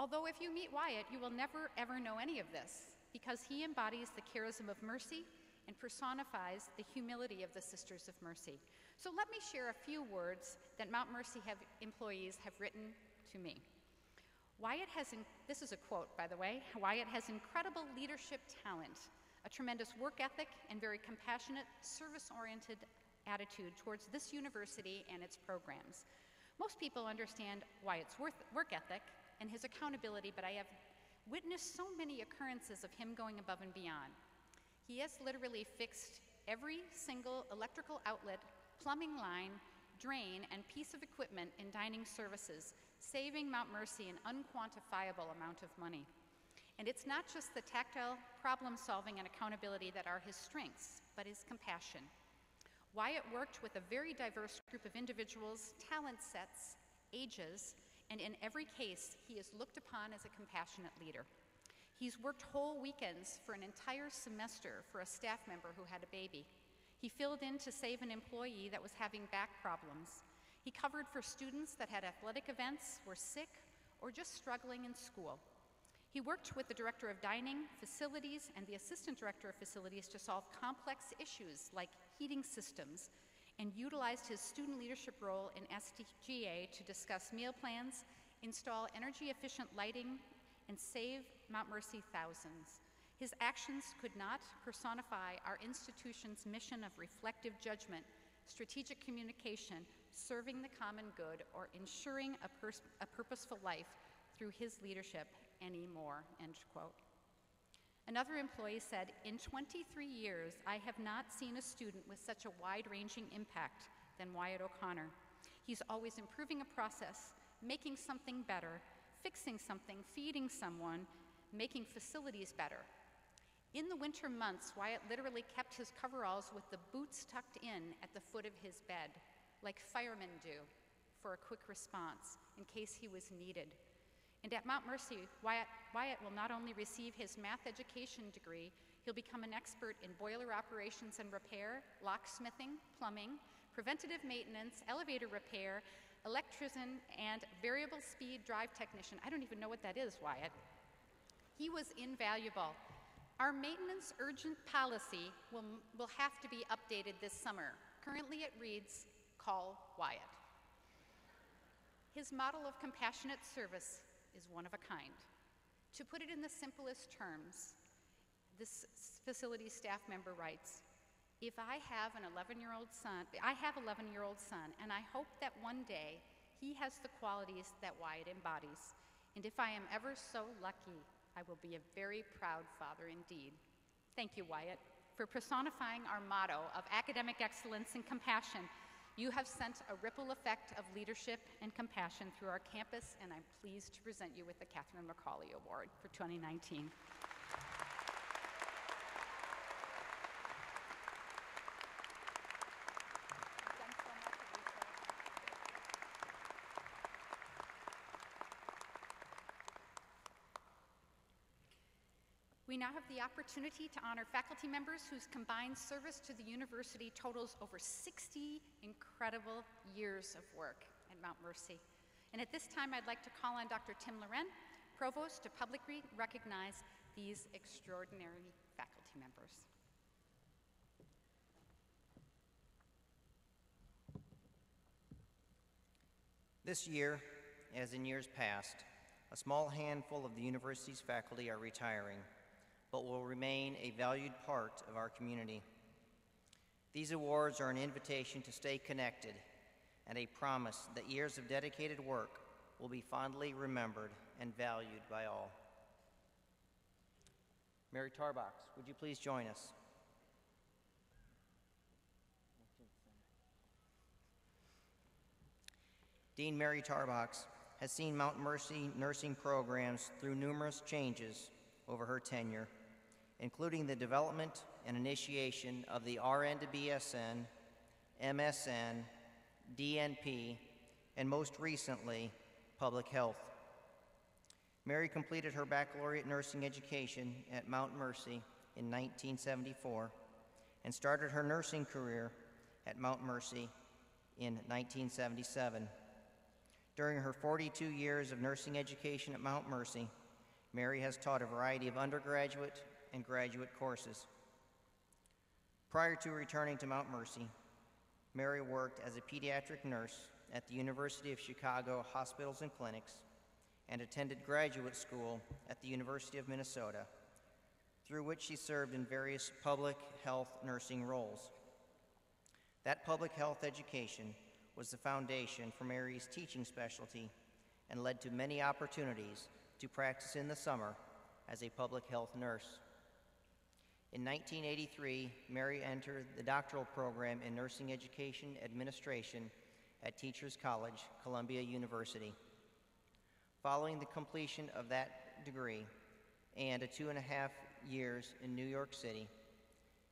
Although if you meet Wyatt, you will never ever know any of this, because he embodies the charism of mercy and personifies the humility of the Sisters of Mercy. So let me share a few words that Mount Mercy employees have written to me. Wyatt has, this is a quote, by the way, Wyatt has incredible leadership talent, a tremendous work ethic, and very compassionate, service-oriented attitude towards this university and its programs. Most people understand Wyatt's work ethic and his accountability, but I have witnessed so many occurrences of him going above and beyond. He has literally fixed every single electrical outlet, plumbing line, drain, and piece of equipment in dining services, saving Mount Mercy an unquantifiable amount of money. And it's not just the tactile problem-solving and accountability that are his strengths, but his compassion. Wyatt worked with a very diverse group of individuals, talent sets, ages, and in every case, he is looked upon as a compassionate leader. He's worked whole weekends for an entire semester for a staff member who had a baby. He filled in to save an employee that was having back problems. He covered for students that had athletic events, were sick, or just struggling in school. He worked with the Director of Dining, Facilities, and the Assistant Director of Facilities to solve complex issues like heating systems, and utilized his student leadership role in STGA to discuss meal plans, install energy-efficient lighting, and save Mount Mercy thousands. His actions could not personify our institution's mission of reflective judgment, strategic communication, serving the common good, or ensuring a purposeful life through his leadership anymore, end quote. Another employee said, "In 23 years, I have not seen a student with such a wide-ranging impact than Wyatt O'Connor. He's always improving a process, making something better, fixing something, feeding someone, making facilities better." In the winter months, Wyatt literally kept his coveralls with the boots tucked in at the foot of his bed, like firemen do, for a quick response in case he was needed. And at Mount Mercy, Wyatt will not only receive his math education degree, he'll become an expert in boiler operations and repair, locksmithing, plumbing, preventative maintenance, elevator repair, electrician, and variable speed drive technician. I don't even know what that is, Wyatt. He was invaluable. Our maintenance urgent policy will have to be updated this summer. Currently it reads, "Call Wyatt." His model of compassionate service is one of a kind. To put it in the simplest terms, this facility staff member writes, "If I have an 11-year-old son, I have 11-year-old son, and I hope that one day he has the qualities that Wyatt embodies. And if I am ever so lucky, I will be a very proud father indeed." Thank you, Wyatt, for personifying our motto of academic excellence and compassion. You have sent a ripple effect of leadership and compassion through our campus, and I'm pleased to present you with the Catherine McCauley Award for 2019. We now have the opportunity to honor faculty members whose combined service to the university totals over 60 incredible years of work at Mount Mercy. And at this time, I'd like to call on Dr. Tim Loren, Provost, to publicly recognize these extraordinary faculty members. This year, as in years past, a small handful of the university's faculty are retiring, but will remain a valued part of our community. These awards are an invitation to stay connected and a promise that years of dedicated work will be fondly remembered and valued by all. Mary Tarbox, would you please join us? Dean Mary Tarbox has seen Mount Mercy nursing programs through numerous changes over her tenure, including the development and initiation of the RN to BSN, MSN, DNP, and most recently, public health. Mary completed her baccalaureate nursing education at Mount Mercy in 1974 and started her nursing career at Mount Mercy in 1977. During her 42 years of nursing education at Mount Mercy, Mary has taught a variety of undergraduate and graduate courses. Prior to returning to Mount Mercy, Mary worked as a pediatric nurse at the University of Chicago Hospitals and Clinics and attended graduate school at the University of Minnesota, through which she served in various public health nursing roles. That public health education was the foundation for Mary's teaching specialty and led to many opportunities to practice in the summer as a public health nurse. In 1983, Mary entered the doctoral program in nursing education administration at Teachers College, Columbia University. Following the completion of that degree and 2.5 years in New York City,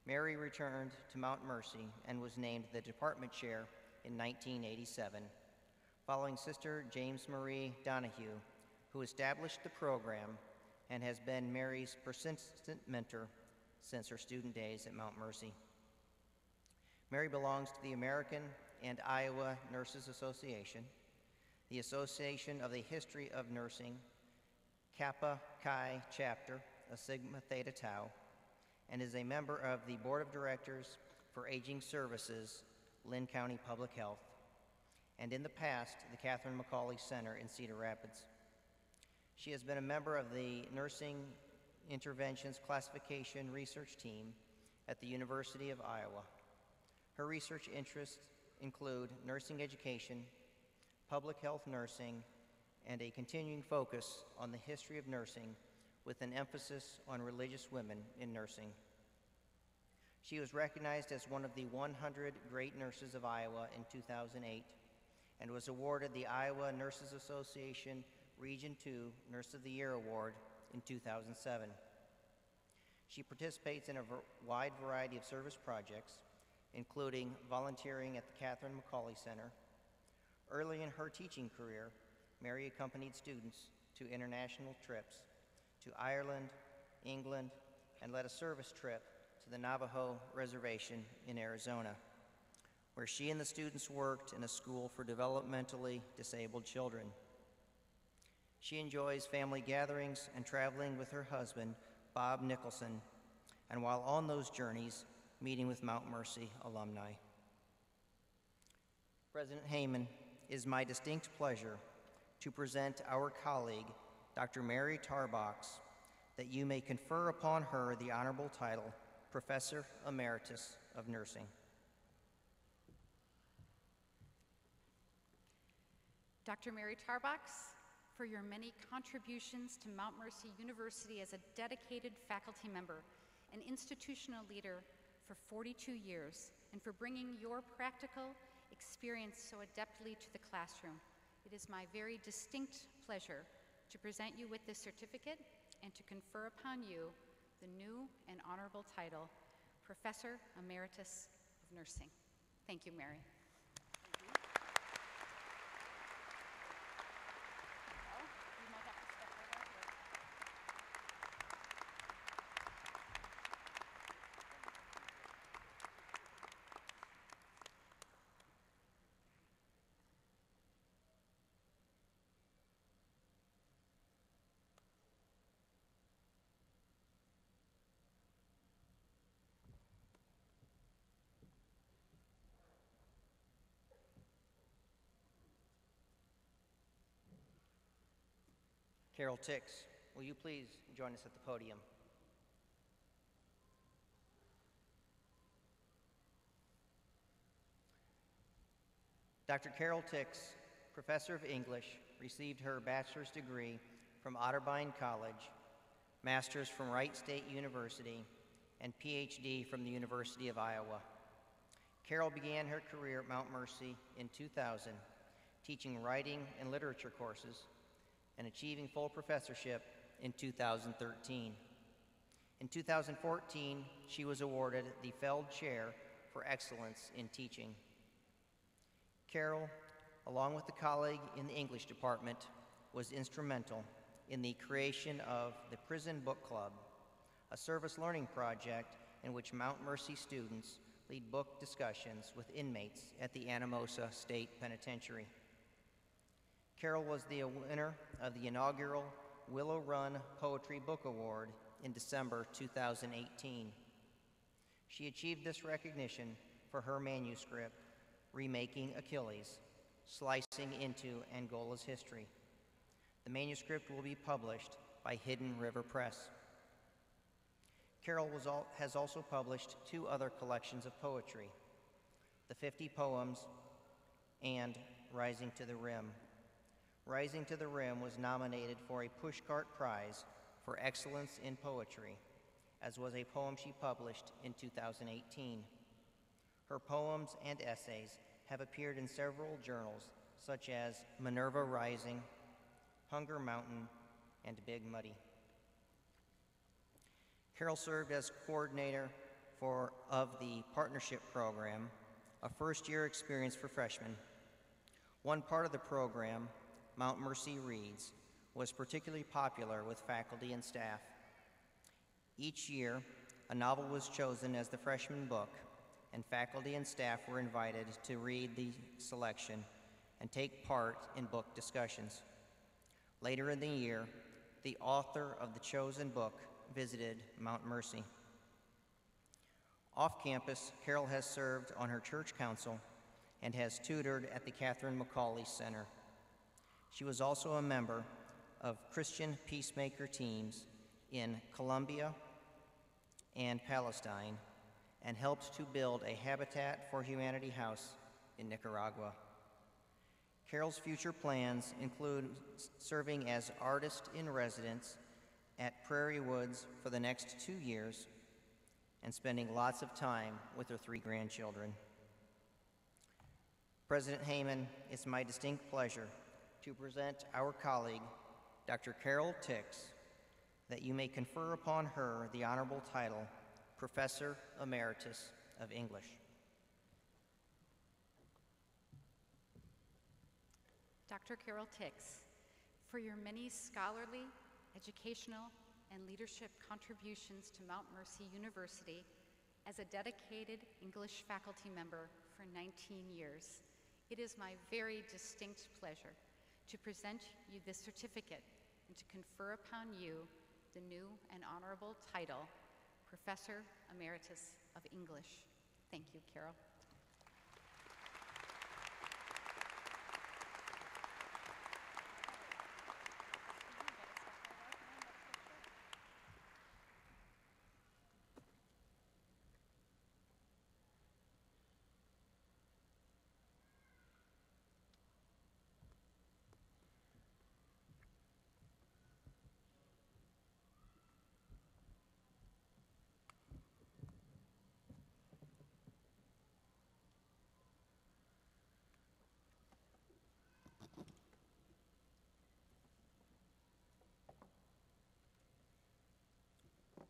Mary returned to Mount Mercy and was named the department chair in 1987, following Sister James Marie Donahue, who established the program and has been Mary's persistent mentor since her student days at Mount Mercy. Mary belongs to the American and Iowa Nurses Association, the Association of the History of Nursing, Kappa Chi Chapter of Sigma Theta Tau, and is a member of the Board of Directors for Aging Services, Lynn County Public Health, and in the past, the Catherine McCauley Center in Cedar Rapids. She has been a member of the Nursing Interventions Classification Research Team at the University of Iowa. Her research interests include nursing education, public health nursing, and a continuing focus on the history of nursing with an emphasis on religious women in nursing. She was recognized as one of the 100 Great Nurses of Iowa in 2008 and was awarded the Iowa Nurses Association Region 2 Nurse of the Year Award in 2007. She participates in a wide variety of service projects, including volunteering at the Catherine McCauley Center. Early in her teaching career, Mary accompanied students to international trips to Ireland, England, and led a service trip to the Navajo Reservation in Arizona, where she and the students worked in a school for developmentally disabled children. She enjoys family gatherings and traveling with her husband, Bob Nicholson, and while on those journeys, meeting with Mount Mercy alumni. President Heyman, it is my distinct pleasure to present our colleague, Dr. Mary Tarbox, that you may confer upon her the honorable title, Professor Emeritus of Nursing. Dr. Mary Tarbox, for your many contributions to Mount Mercy University as a dedicated faculty member and institutional leader for 42 years, and for bringing your practical experience so adeptly to the classroom. It is my very distinct pleasure to present you with this certificate and to confer upon you the new and honorable title, Professor Emeritus of Nursing. Thank you, Mary. Carol Tix, will you please join us at the podium? Dr. Carol Tix, Professor of English, received her bachelor's degree from Otterbein College, master's from Wright State University, and PhD from the University of Iowa. Carol began her career at Mount Mercy in 2000, teaching writing and literature courses, and achieving full professorship in 2013. In 2014, she was awarded the Feld Chair for Excellence in Teaching. Carol, along with a colleague in the English department, was instrumental in the creation of the Prison Book Club, a service learning project in which Mount Mercy students lead book discussions with inmates at the Anamosa State Penitentiary. Carol was the winner of the inaugural Willow Run Poetry Book Award in December 2018. She achieved this recognition for her manuscript, Remaking Achilles, Slicing into Angola's History. The manuscript will be published by Hidden River Press. Carol has also published 2 other collections of poetry, The 50 Poems and Rising to the Rim. Rising to the Rim was nominated for a Pushcart Prize for Excellence in Poetry, as was a poem she published in 2018. Her poems and essays have appeared in several journals, such as Minerva Rising, Hunger Mountain, and Big Muddy. Carol served as coordinator of the Partnership Program, a first-year experience for freshmen. One part of the program, Mount Mercy Reads, was particularly popular with faculty and staff. Each year, a novel was chosen as the freshman book, and faculty and staff were invited to read the selection and take part in book discussions. Later in the year, the author of the chosen book visited Mount Mercy. Off campus, Carol has served on her church council and has tutored at the Catherine McCauley Center. She was also a member of Christian peacemaker teams in Colombia and Palestine and helped to build a Habitat for Humanity house in Nicaragua. Carol's future plans include serving as artist in residence at Prairie Woods for the next 2 years and spending lots of time with her 3 grandchildren. President Heyman, it's my distinct pleasure to present our colleague, Dr. Carol Tix, that you may confer upon her the honorable title, Professor Emeritus of English. Dr. Carol Tix, for your many scholarly, educational, and leadership contributions to Mount Mercy University as a dedicated English faculty member for 19 years, it is my very distinct pleasure to present you this certificate and to confer upon you the new and honorable title, Professor Emeritus of English. Thank you, Carol.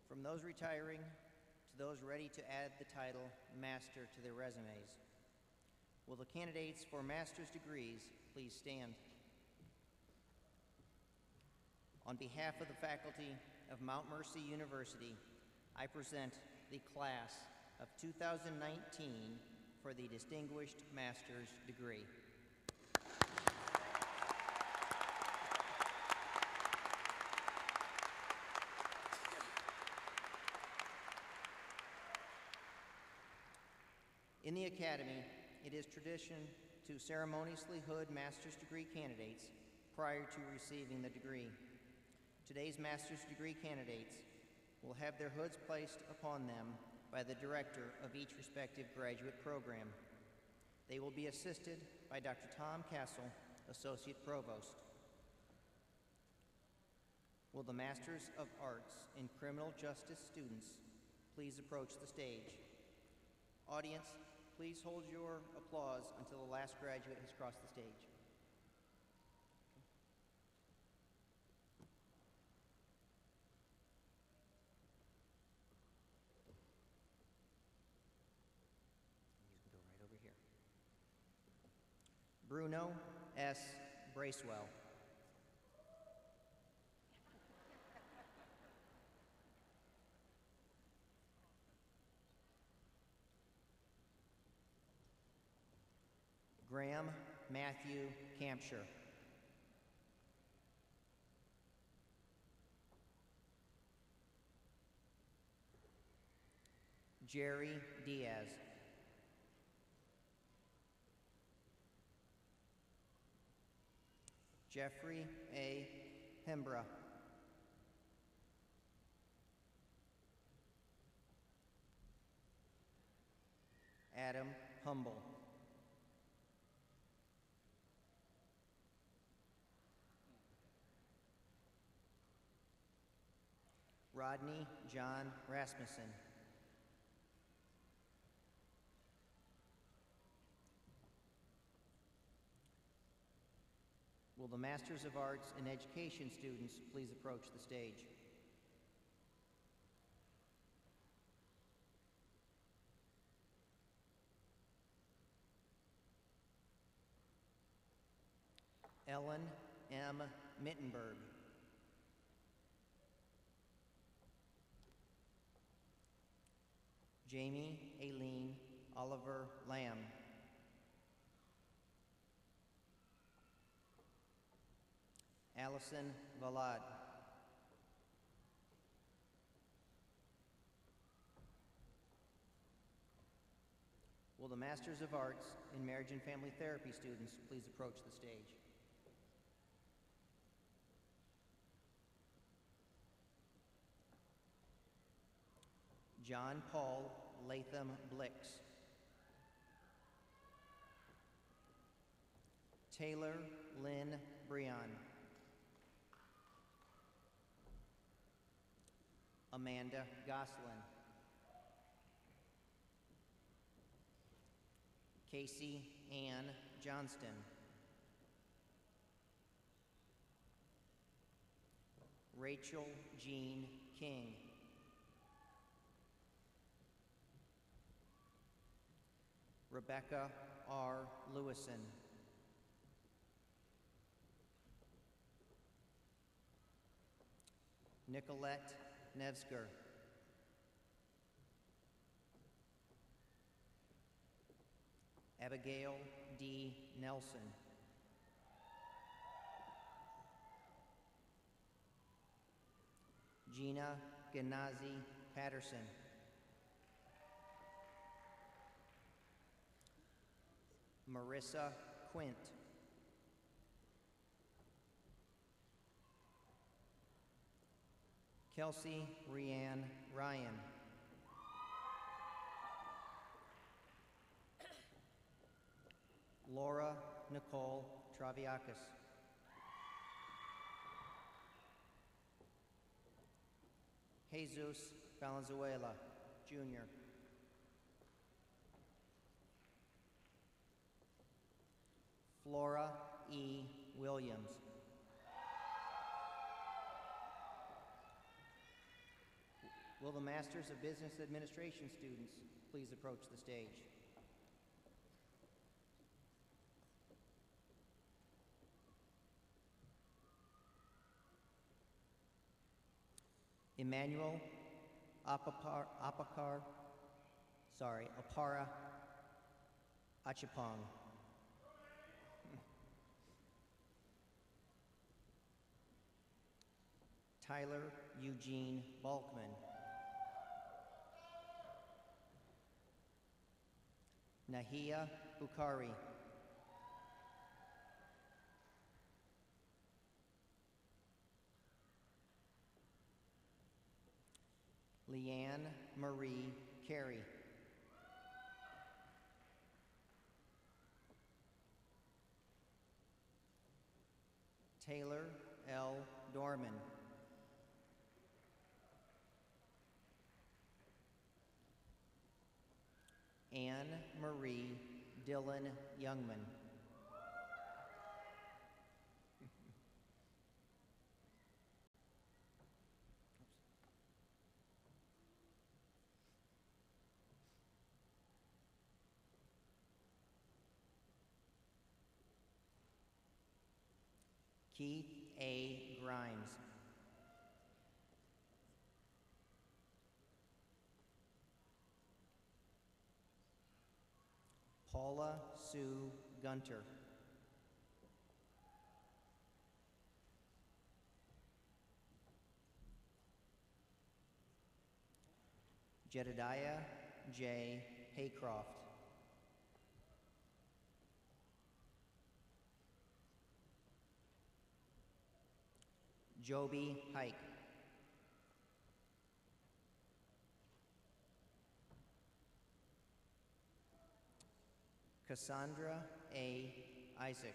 From those retiring to those ready to add the title Master to their resumes, will the candidates for master's degrees please stand? On behalf of the faculty of Mount Mercy University, I present the class of 2019 for the Distinguished Master's Degree. In the Academy, it is tradition to ceremoniously hood master's degree candidates prior to receiving the degree. Today's master's degree candidates will have their hoods placed upon them by the director of each respective graduate program. They will be assisted by Dr. Tom Castle, Associate Provost. Will the Masters of Arts in Criminal Justice students please approach the stage? Audience, please hold your applause until the last graduate has crossed the stage. You can go right over here. Bruno S. Bracewell. Graham Matthew Campshire. Jerry Diaz. Jeffrey A. Hembra. Adam Humble. Rodney John Rasmussen. Will the Masters of Arts in Education students please approach the stage? Ellen M. Mittenberg. Jamie Aileen Oliver Lamb. Allison Valad. Will the Masters of Arts in Marriage and Family Therapy students please approach the stage? John Paul Latham Blix. Taylor Lynn Breon. Amanda Goslin. Casey Ann Johnston. Rachel Jean King. Rebecca R. Lewison. Nicolette Nevsker. Abigail D. Nelson. Gina Ganazi Patterson. Marissa Quint. Kelsey Rianne Ryan. Laura Nicole Traviakis. Jesus Valenzuela, Jr. Flora E. Williams. Will the Masters of Business Administration students please approach the stage? Emmanuel Apara Achapong. Tyler Eugene Balkman. Nahia Bukhari. Leanne Marie Carey. Taylor L. Dorman. Anne Marie Dillon Youngman. Keith A. Grimes. Paula Sue Gunter. Jedediah J. Haycroft. Joby Hike. Cassandra A. Isaac.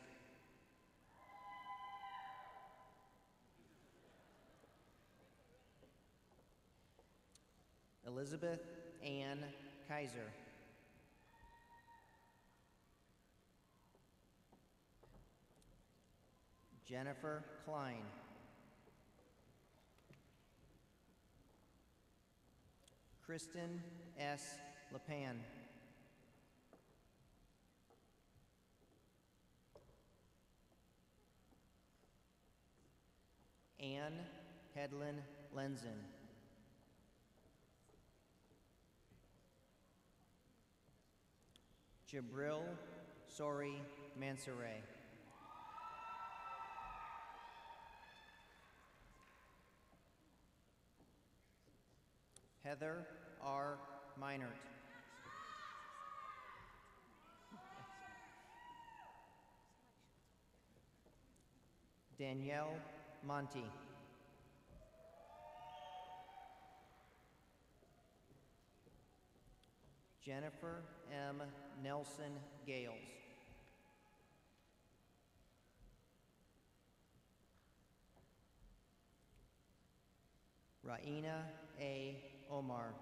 Elizabeth Ann Kaiser. Jennifer Klein. Kristen S. Lepan. Anne Hedlin Lenzen. Jibril Sori Mansoure. Heather R. Meinert. Danielle Monti. Jennifer M. Nelson Gales. Raina A. Omar.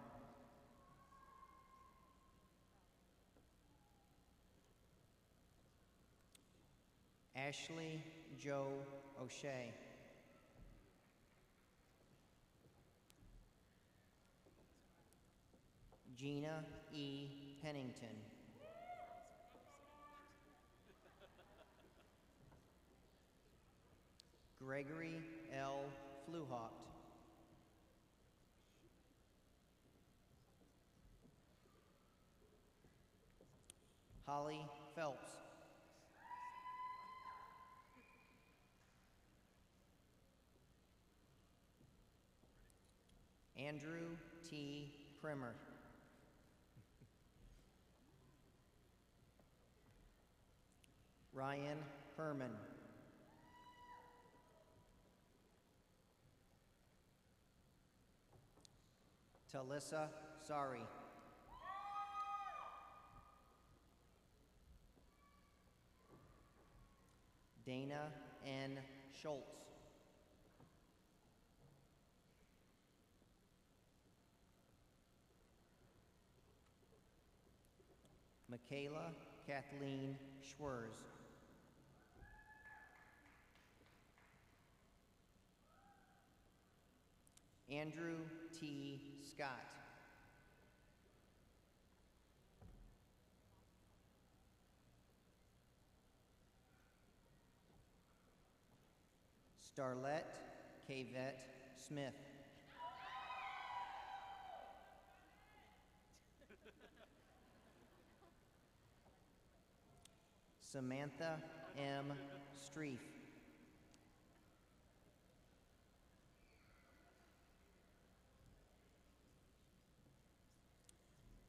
Ashley Joe O'Shea. Gina E. Pennington. Gregory L. Fluhaupt. Holly Phelps. Andrew T. Primer. Ryan Herman. Talissa Sari. Dana N. Schultz. Michaela Kathleen Schwerz. Andrew T. Scott. Starlette Kavette Smith. Samantha M. Streef.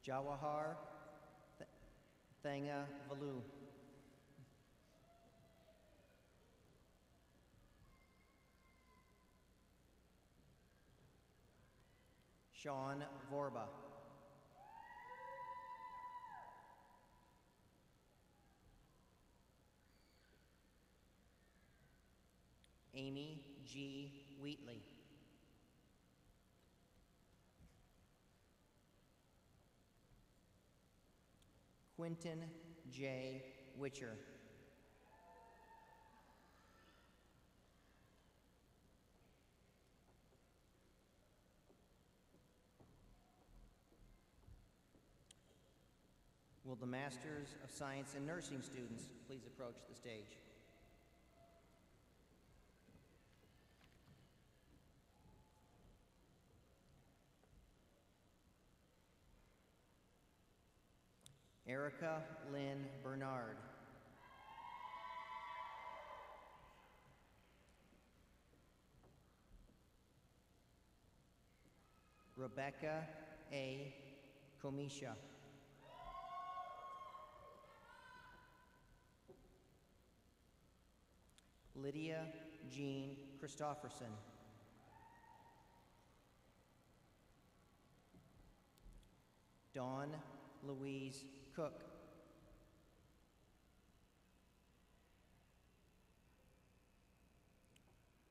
Jawahar Thanga Valu. Sean Vorba. Amy G. Wheatley. Quentin J. Witcher. Will the Masters of Science in Nursing students please approach the stage? Erica Lynn Bernard. Rebecca A. Komisha. Lydia Jean Christofferson. Dawn Louise Cook.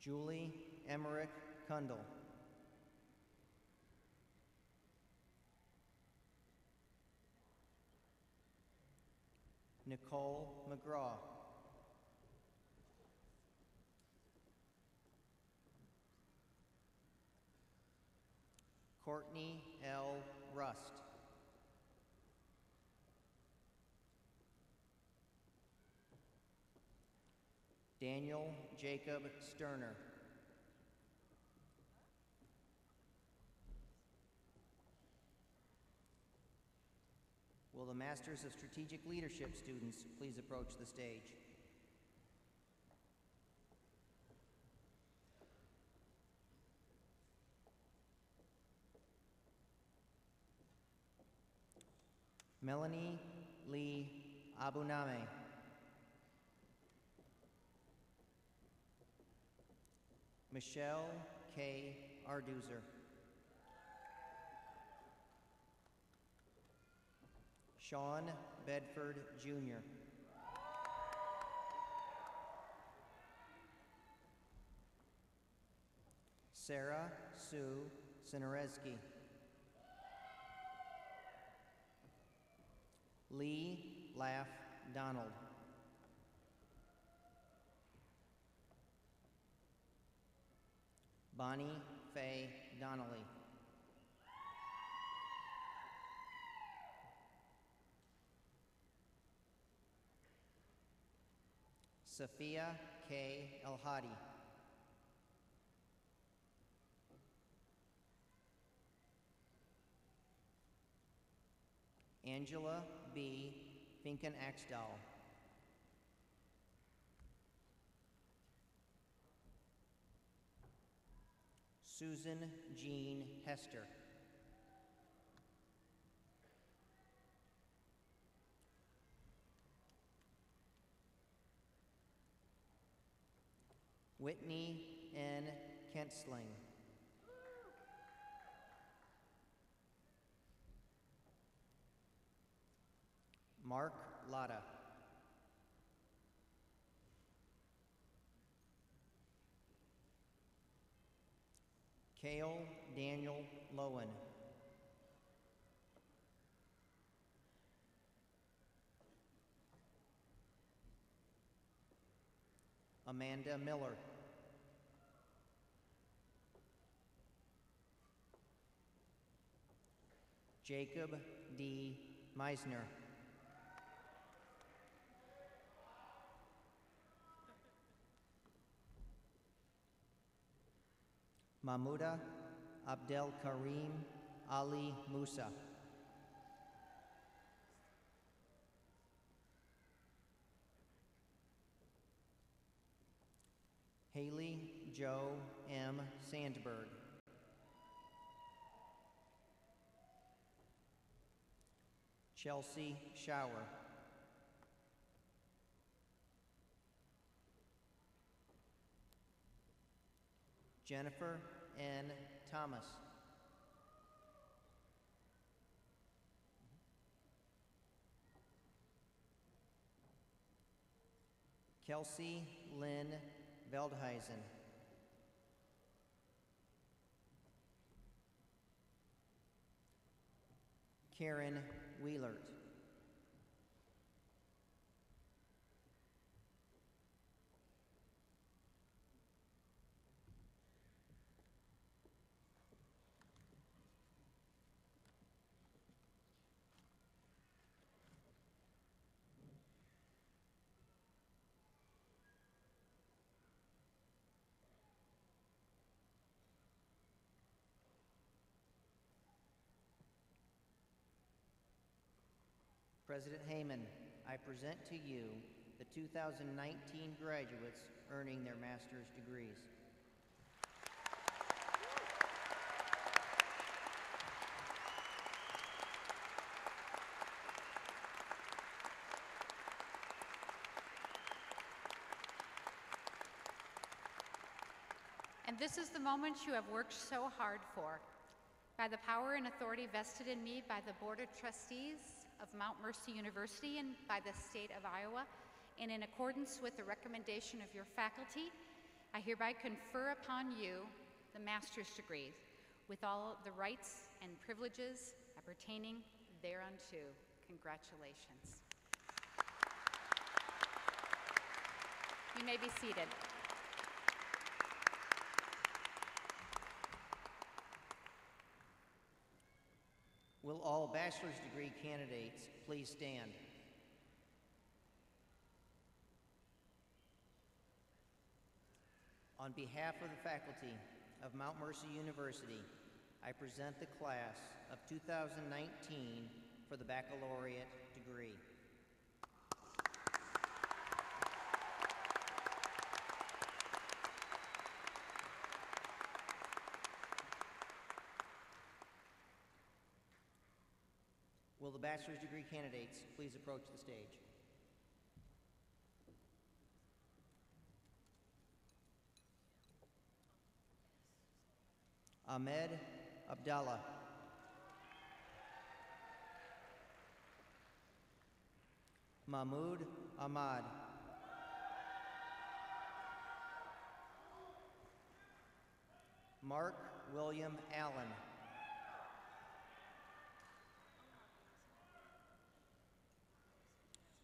Julie Emmerich Kundal. Nicole McGraw. Courtney L. Rust. Daniel Jacob Sterner. Will the Masters of Strategic Leadership students please approach the stage? Melanie Lee Abuname. Michelle K. Arduzer. Sean Bedford, Jr. Sarah Sue Sinerezki. Lee Laff Donald. Bonnie Faye Donnelly. Sophia K. El-Hadi. Angela B. Finken-Axdahl. Susan Jean Hester. Whitney N. Kentsling. Mark Lotta. Cale Daniel Lowen. Amanda Miller. Jacob D. Meisner. Mahmuda Abdel Karim Ali Musa. Haley Joe M. Sandberg. Chelsea Shower. Jennifer N. Thomas. Kelsey Lynn Veldhuizen. Karen Wheelert. President Heyman, I present to you the 2019 graduates earning their master's degrees. And this is the moment you have worked so hard for. By the power and authority vested in me by the Board of Trustees of Mount Mercy University and by the state of Iowa, and in accordance with the recommendation of your faculty, I hereby confer upon you the master's degree with all the rights and privileges appertaining thereunto. Congratulations. You may be seated. Will all bachelor's degree candidates please stand? On behalf of the faculty of Mount Mercy University, I present the class of 2019 for for the baccalaureate degree. Will the bachelor's degree candidates please approach the stage? Ahmed Abdallah. Mahmoud Ahmad. Mark William Allen.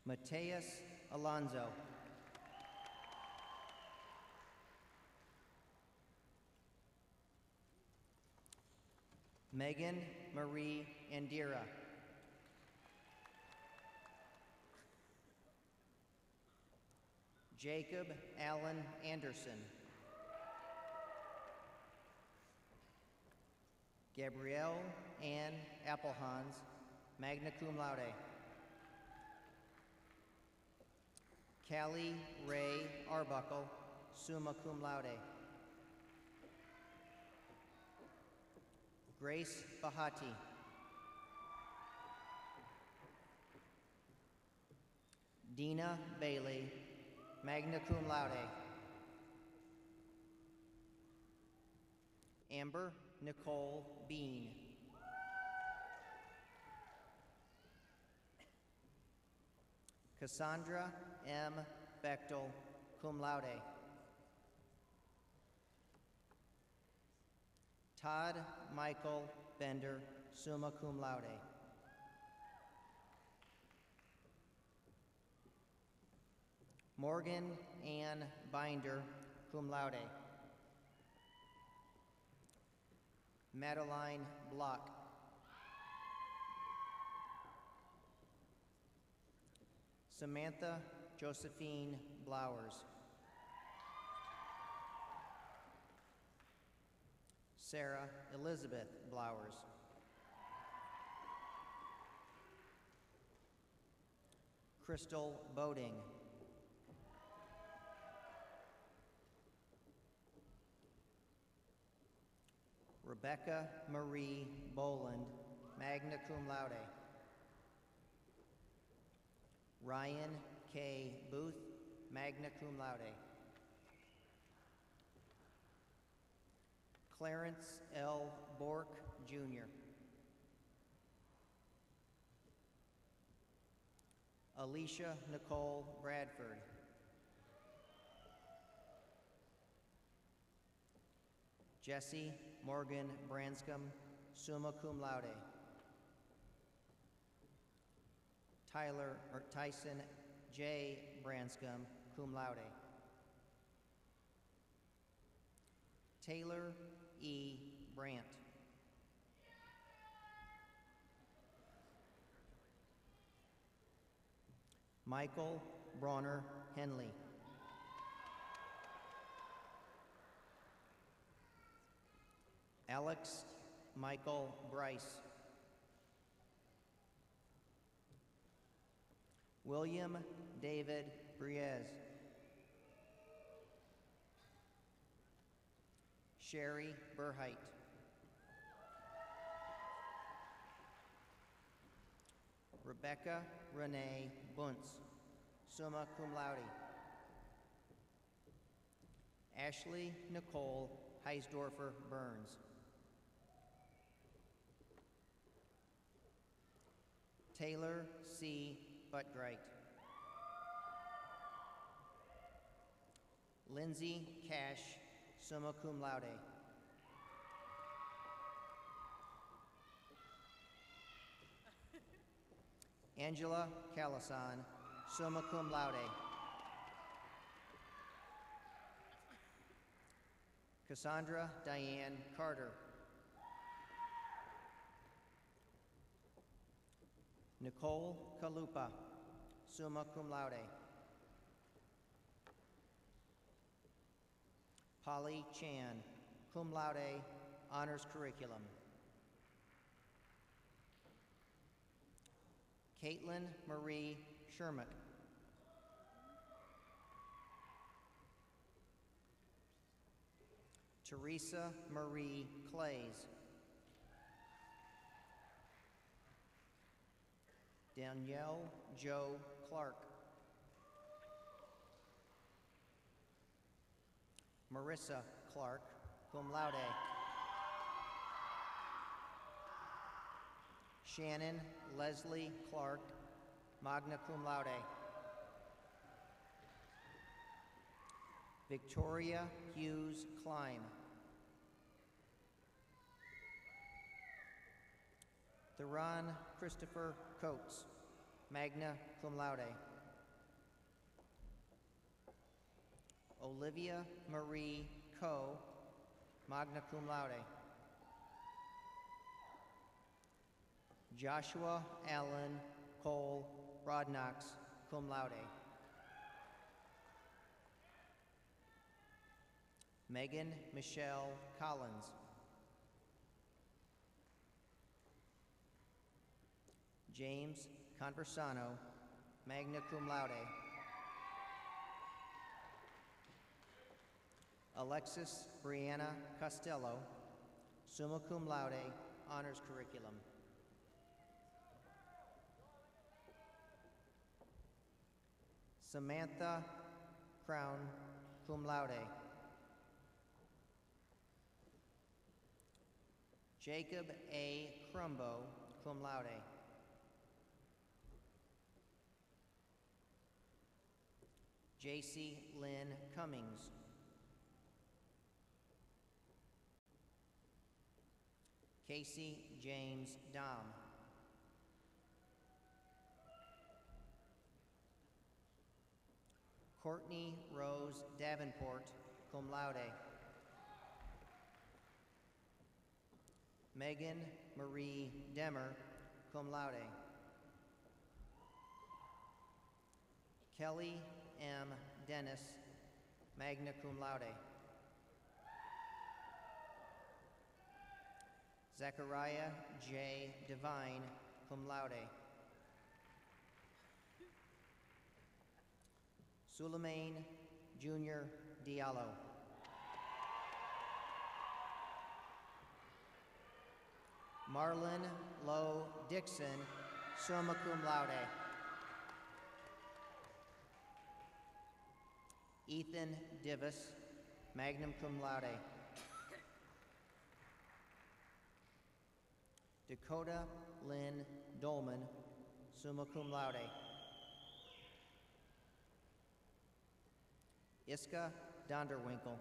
Mateus Alonso. Megan Marie Andira. Jacob Allen Anderson. Gabrielle Ann Applehans, magna cum laude. Callie Ray Arbuckle, summa cum laude. Grace Bahati. Dina Bailey, magna cum laude. Amber Nicole Bean. Cassandra M. Bechtel, cum laude. Todd Michael Bender, summa cum laude. Morgan Ann Binder, cum laude. Madeline Block. Samantha Josephine Blowers. Sarah Elizabeth Blowers. Crystal Boding. Rebecca Marie Boland, magna cum laude. Ryan K. Booth, magna cum laude. Clarence L. Bork, Jr. Alicia Nicole Bradford. Jesse Morgan Branscombe, summa cum laude. Tyson J. Branscombe, cum laude. Taylor E. Brandt. Michael Bronner Henley. Alex Michael Bryce. William David Briez. Sherry Burheit. Rebecca Renee Bunce, summa cum laude. Ashley Nicole Heisdorfer Burns. Taylor C. Buttgright. Lindsay Cash, summa cum laude. Angela Calasan, summa cum laude. Cassandra Diane Carter. Nicole Kalupa, summa cum laude. Polly Chan, cum laude, honors curriculum. Caitlin Marie Shermick. Teresa Marie Clays. Danielle Jo Clark. Marissa Clark, cum laude. Shannon Leslie Clark, magna cum laude. Victoria Hughes Klein. Theron Christopher Coates, magna cum laude. Olivia Marie Coe, magna cum laude. Joshua Allen Cole Rodnox, cum laude. Megan Michelle Collins. James Conversano, magna cum laude. Alexis Brianna Costello, summa cum laude, honors curriculum. Samantha Crown, cum laude. Jacob A. Crumbo, cum laude. J.C. Lynn Cummings. Casey James Dom. Courtney Rose Davenport, cum laude. Megan Marie Demmer, cum laude. Kelly M. Dennis, magna cum laude. Zechariah J. Devine, cum laude. Suleiman Jr. Diallo. Marlon Lowe Dixon, summa cum laude. Ethan Divis, magna cum laude. Dakota Lynn Dolman, summa cum laude. Iska Donderwinkle,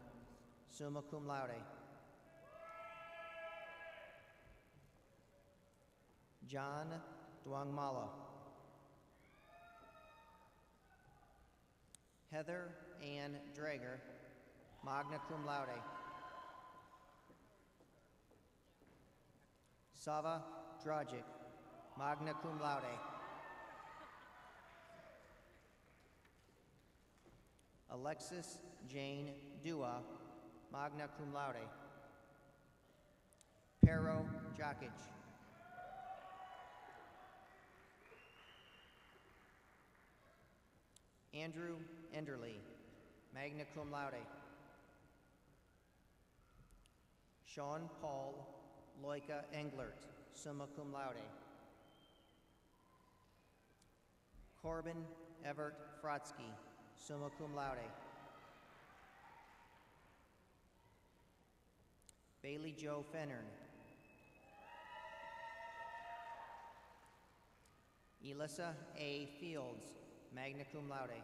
summa cum laude. John Dwangmala. Heather Ann Drager, magna cum laude. Sava Dragic, magna cum laude. Alexis Jane Dua, magna cum laude. Pero Jakic. Andrew Enderly, magna cum laude. Sean Paul Loika Englert, summa cum laude. Corbin Everett Frotsky, summa cum laude. Bailey Joe Fennern. Elissa A. Fields, magna cum laude.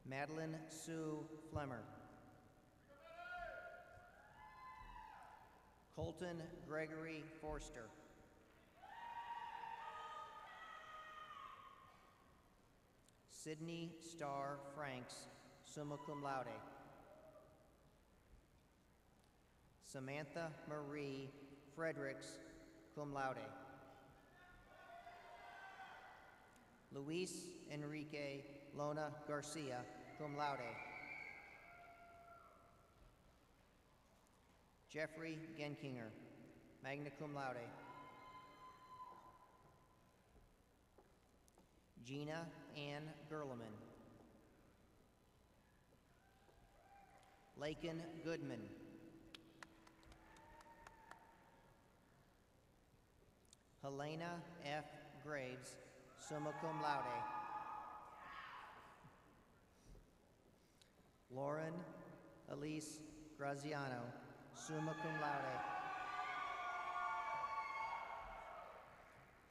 Madeline Sue Flemmer. Colton Gregory Forster. Sydney Starr Franks, summa cum laude. Samantha Marie Fredericks, cum laude. Luis Enrique Lona Garcia, cum laude. Jeffrey Genkinger. magna cum laude. Gina Ann Gerleman. Laken Goodman. Helena F. Graves, summa cum laude. Lauren Elise Graziano, summa cum laude.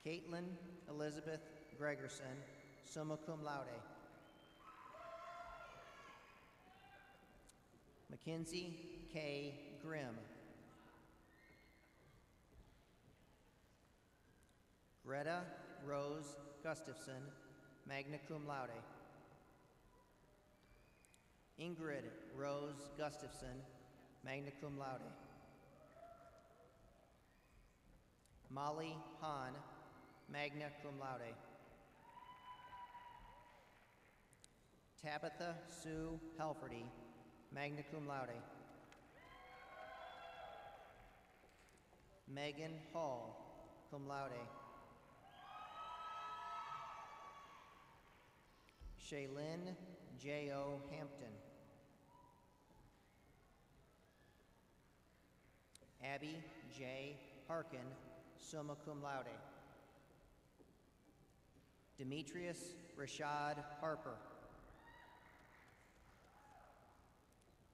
Caitlin Elizabeth Gregerson, summa cum laude. Mackenzie K. Grimm. Greta Rose Gustafson, magna cum laude. Ingrid Rose Gustafson, magna cum laude. Molly Hahn, magna cum laude. Tabitha Sue Helferty, magna cum laude. Megan Hall, cum laude. Shaylin J.O. Hampton. Abby J. Harkin, summa cum laude. Demetrius Rashad Harper.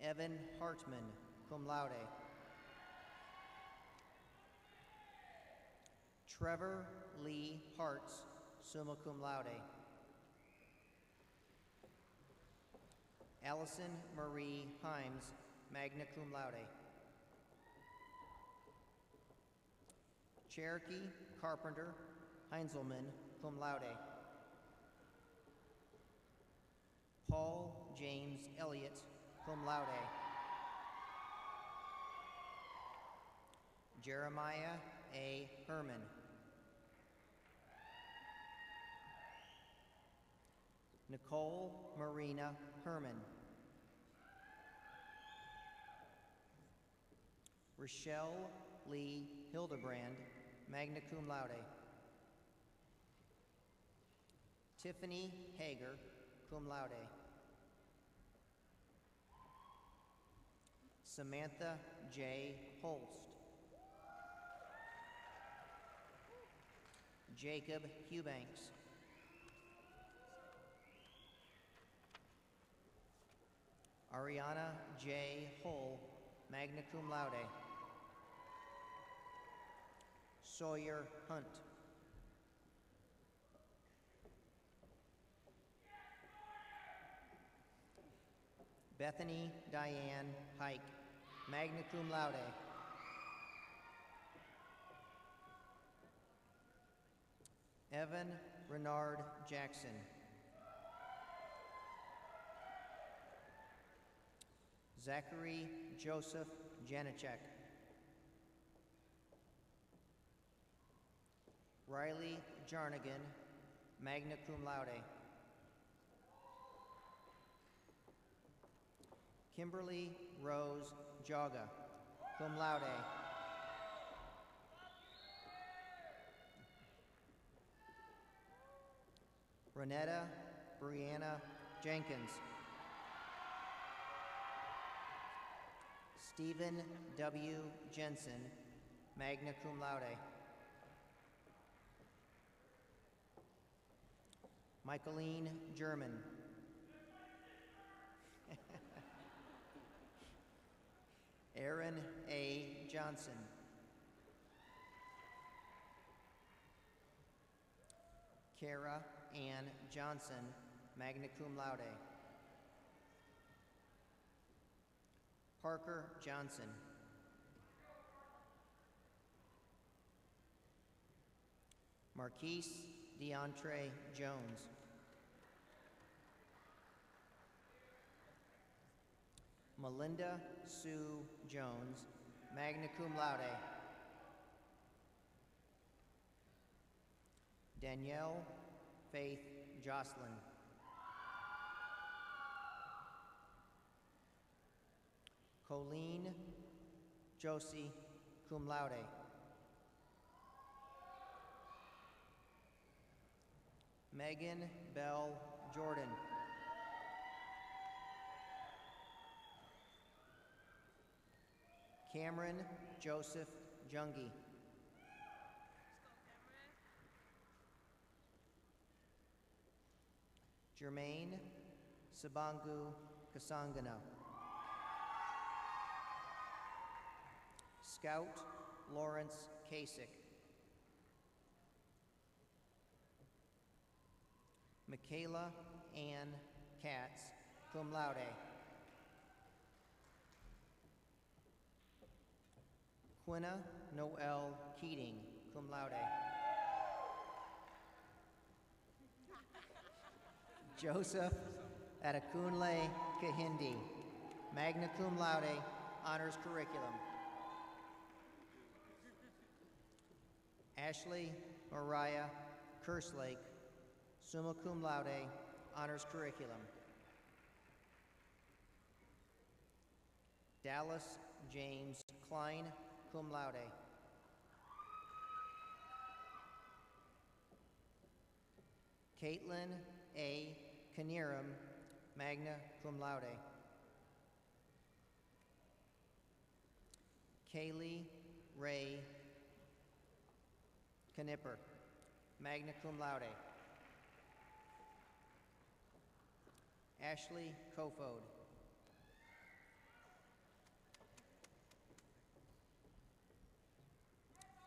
Evan Hartman, cum laude. Trevor Lee Hartz, summa cum laude. Allison Marie Himes, magna cum laude. Cherokee Carpenter Heinzelman, cum laude. Paul James Elliott, cum laude. Jeremiah A. Herman. Nicole Marina Herman. Rochelle Lee Hildebrand, magna cum laude. Tiffany Hager, cum laude. Samantha J. Holst. Jacob Eubanks. Ariana J. Hull, magna cum laude. Sawyer Hunt. Bethany Diane Hike, magna cum laude. Evan Renard Jackson. Zachary Joseph Janicek. Riley Jarnigan, magna cum laude. Kimberly Rose Jaga, cum laude. Renetta Brianna Jenkins. Stephen W. Jensen, magna cum laude. Michaeline German. Aaron A. Johnson. Kara Ann Johnson, magna cum laude. Parker Johnson. Marquise DeAndre Jones. Melinda Sue Jones, magna cum laude. Danielle Faith Jocelyn. Colleen Josie, cum laude. Megan Bell Jordan. Cameron Joseph Jungi. Jermaine Sabangu Kasangana. Scout Lawrence Kasich. Michaela Ann Katz, cum laude. Quinna Noel Keating, cum laude. Joseph Atakunle Kahindi, magna cum laude, honors curriculum. Ashley Mariah Kerslake, summa cum laude, honors curriculum. Dallas James Klein, cum laude. Caitlin A. Kaniram, magna cum laude. Kaylee Ray Knipper, magna cum laude. Ashley Kofod.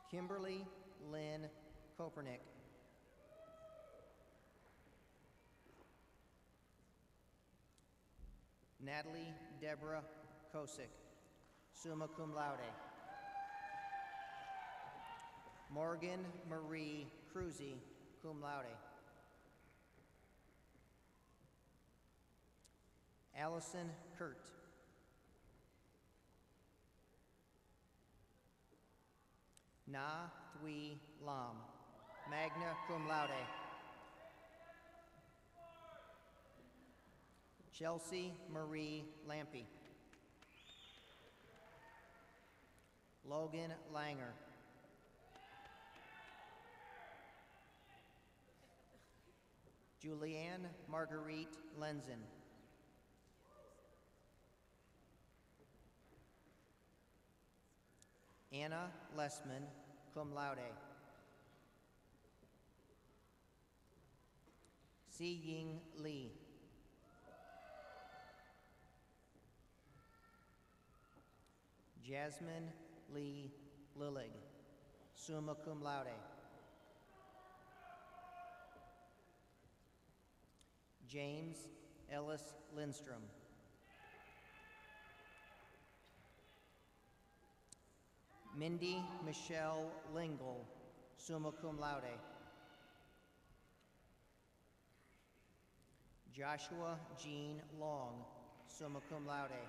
Kimberly Lynn Kopernick. Natalie Deborah Kosick, summa cum laude. Morgan Marie Cruzy, cum laude. Allison Kurt. Na Thuy Lam, magna cum laude. Chelsea Marie Lampy. Logan Langer. Julianne Marguerite Lenzen. Anna Lessman, cum laude. Si Ying Lee. Jasmine Lee Lillig, summa cum laude. James Ellis Lindstrom. Mindy Michelle Lingle, summa cum laude. Joshua Jean Long, summa cum laude.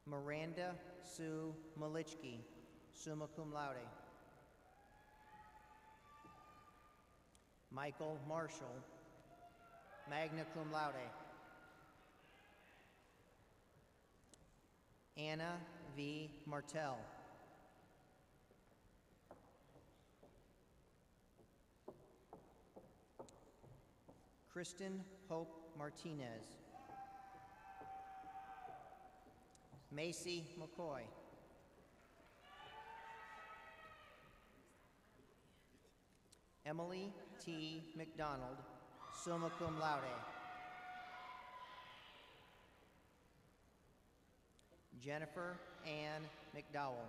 Miranda Sue Malichki, summa cum laude. Michael Marshall, magna cum laude. Anna V. Martell. Kristen Hope Martinez. Macy McCoy. Emily T. McDonald, summa cum laude. Jennifer Ann McDowell.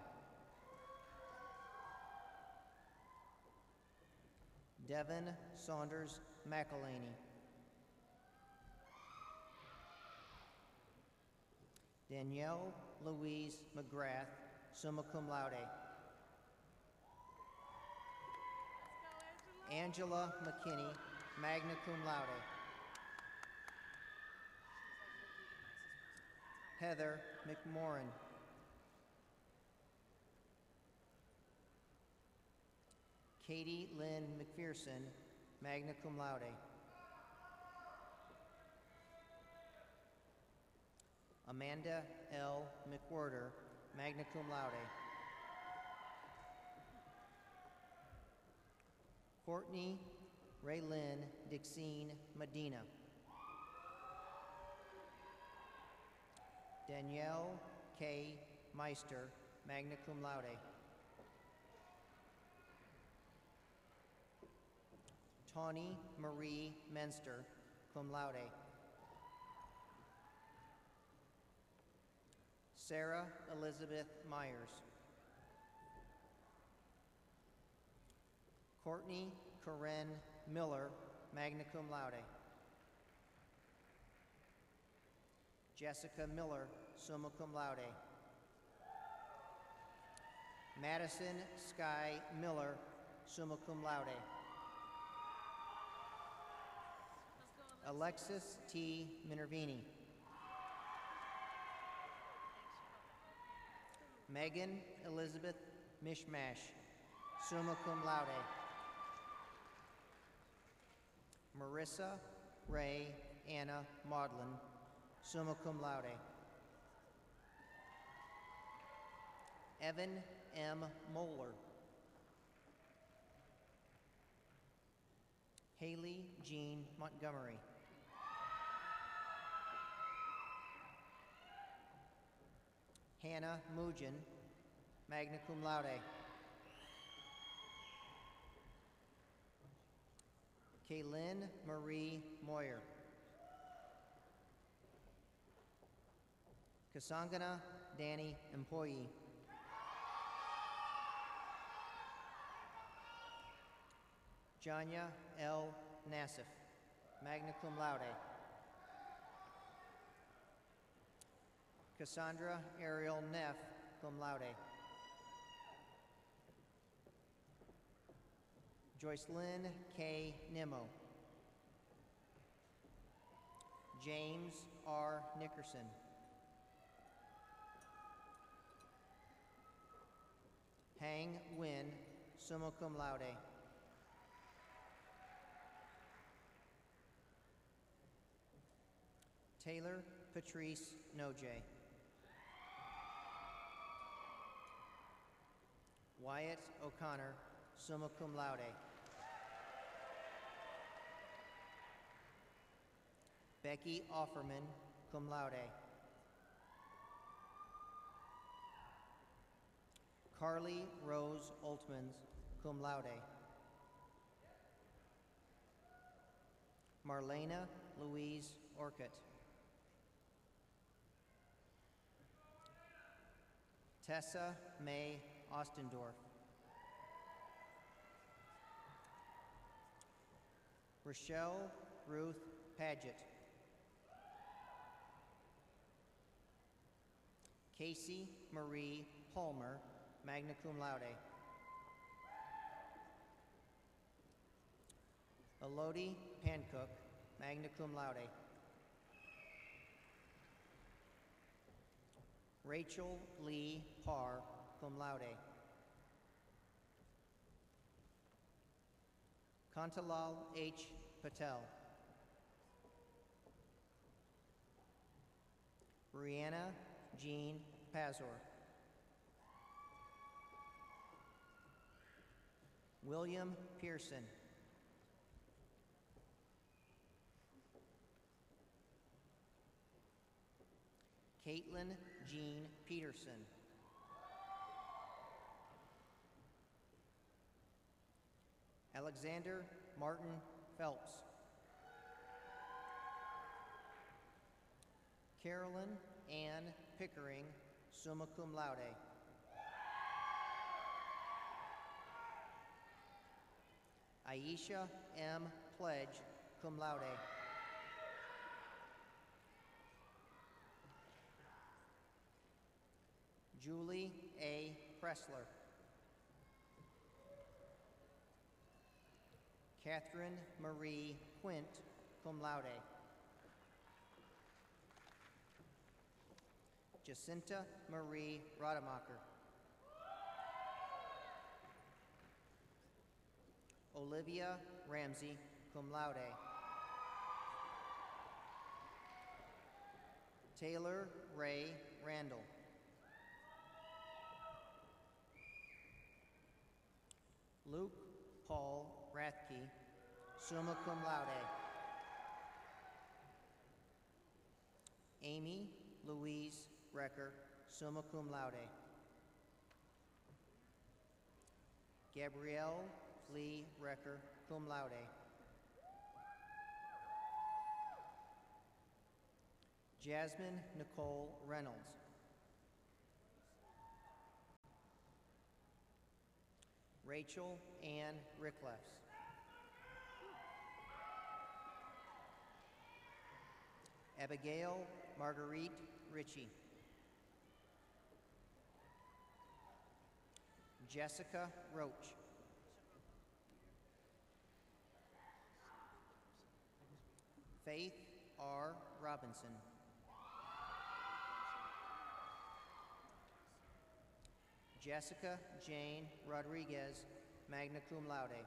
Devin Saunders McElhaney. Danielle Louise McGrath, summa cum laude. Angela McKinney, magna cum laude. Heather McMorrin. Katie Lynn McPherson, magna cum laude. Amanda L. McWhirter, magna cum laude. Courtney Raylyn Dixine Medina. Danielle K. Meister, magna cum laude. Tawny Marie Menster, cum laude. Sarah Elizabeth Myers. Courtney Corinne Miller, magna cum laude. Jessica Miller, summa cum laude. Madison Sky Miller, summa cum laude. Alexis T. Minervini. Megan Elizabeth Mishmash, summa cum laude. Marissa Ray Anna Maudlin, summa cum laude. Evan M. Moeller. Haley Jean Montgomery. Hannah Mugin, magna cum laude. Kaylin Marie Moyer. Kasangana Danny Empoyi. Janya L. Nassif, magna cum laude. Cassandra Ariel Neff, cum laude. Joyce Lynn K. Nimmo. James R. Nickerson. Hang Win, summa cum laude. Taylor Patrice Noje. Wyatt O'Connor, summa cum laude. Becky Offerman, cum laude. Carly Rose Oltmans, cum laude. Marlena Louise Orcutt. Tessa May Ostendorf. Rochelle Ruth Paget. Casey Marie Palmer, magna cum laude. Elodie Pancook, magna cum laude. Rachel Lee Parr, cum laude. Kantalal H. Patel. Brianna Jean Pazor. William Pearson. Caitlin Jean Peterson. Alexander Martin Phelps. Carolyn Ann Pickering, summa cum laude. Aisha M. Pledge, cum laude. Julie A. Pressler. Catherine Marie Quint, cum laude. Jacinta Marie Rademacher. Olivia Ramsey, cum laude. Taylor Ray Randall. Luke Paul Rathke, summa cum laude. Amy Louise Recker, summa cum laude. Gabrielle Lee Recker, cum laude. Jasmine Nicole Reynolds. Rachel Ann Ricklefs. Abigail Marguerite Ritchie. Jessica Roach. Faith R. Robinson. Jessica Jane Rodriguez, magna cum laude.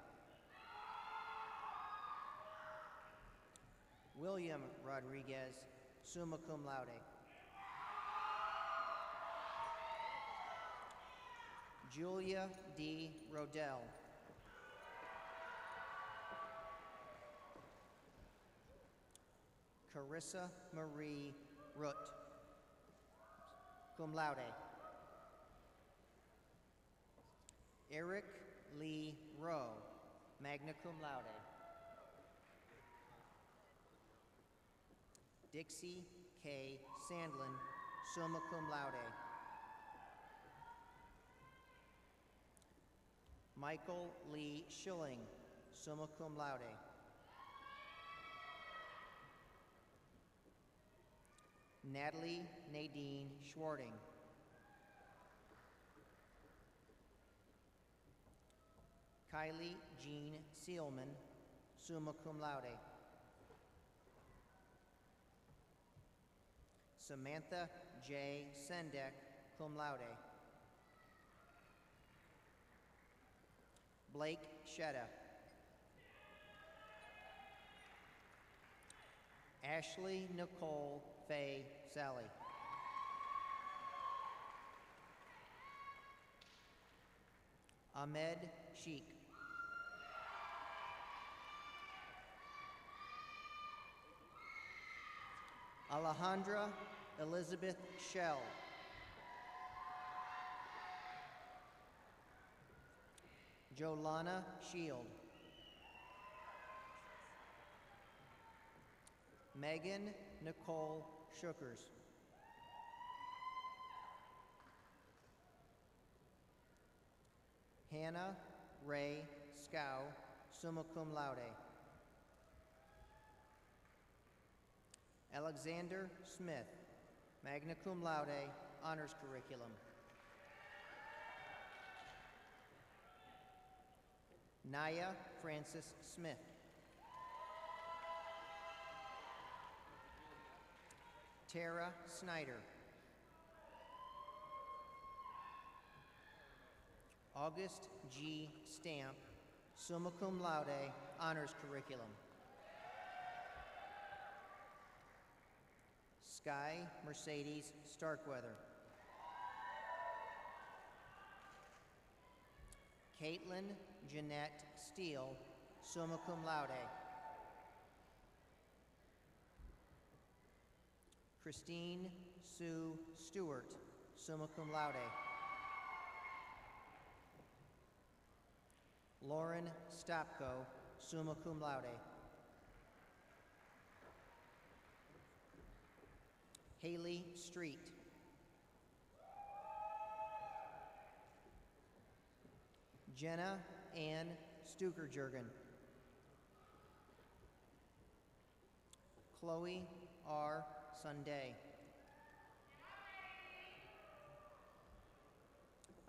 William Rodriguez, summa cum laude. Julia D. Rodell. Carissa Marie Root, cum laude. Eric Lee Rowe, magna cum laude. Dixie K. Sandlin, summa cum laude. Michael Lee Schilling, summa cum laude. Natalie Nadine Schwarting. Kylie Jean Seelman, summa cum laude. Samantha J. Sendek, cum laude. Blake Shetta. Ashley Nicole Faye Sally. Ahmed Sheikh. Alejandra Elizabeth Shell. Jolana Shield. Megan Nicole Shookers. Hannah Ray Scow, summa cum laude. Alexander Smith, magna cum laude, honors curriculum. Naya Francis Smith. Tara Snyder. August G. Stamp, summa cum laude, honors curriculum. Sky Mercedes Starkweather. Caitlin Jeanette Steele, summa cum laude. Christine Sue Stewart, summa cum laude. Lauren Stopko, summa cum laude. Haley Street. Jenna Ann Stukerjurgen. Chloe R. Sunday.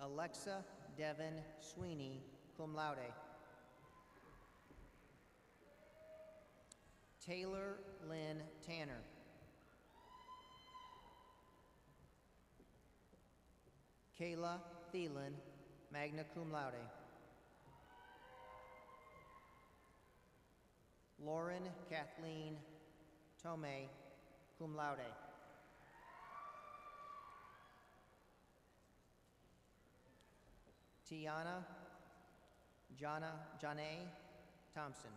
Alexa Devin Sweeney, cum laude. Taylor Lynn Tanner. Kayla Thielen, magna cum laude. Lauren Kathleen Tomei, cum laude. Tiana Janae Thompson.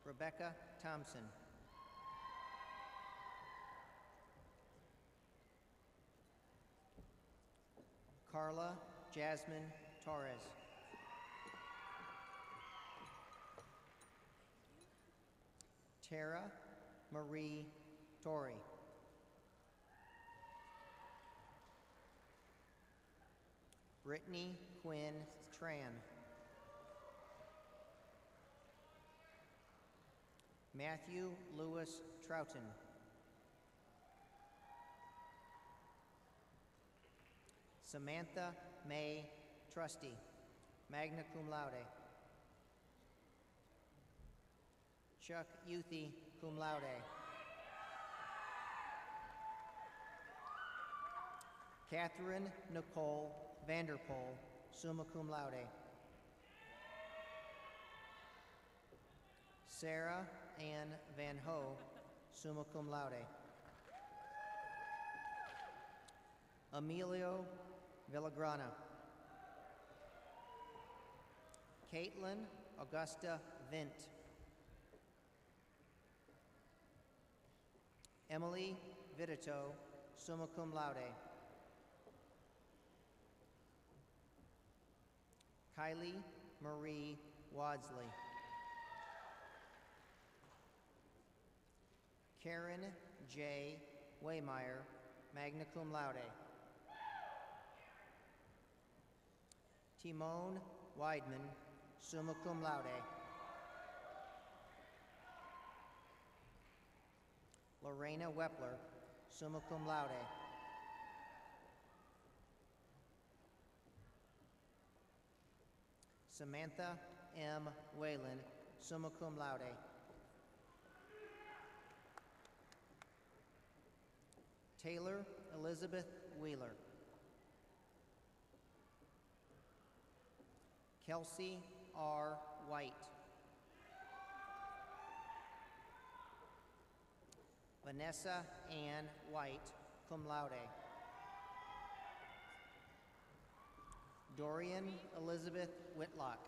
Rebecca Thompson. Carla Jasmine Torres. Tara Marie Torrey. Brittany Quinn Tran. Matthew Lewis Troughton. Samantha May Trusty, magna cum laude. Chuck Youthy, cum laude. Catherine Nicole Vanderpool, summa cum laude. Sarah Ann Van Ho, summa cum laude. Emilio Villagrana. Caitlin Augusta Vint. Emily Vidito, summa cum laude. Kylie Marie Wadsley. Karen J. Waymeyer, magna cum laude. Timon Weidman, summa cum laude. Lorena Wepler, summa cum laude. Samantha M. Whalen, summa cum laude. Taylor Elizabeth Wheeler. Kelsey R. White. Vanessa Ann White, cum laude. Dorian Elizabeth Whitlock.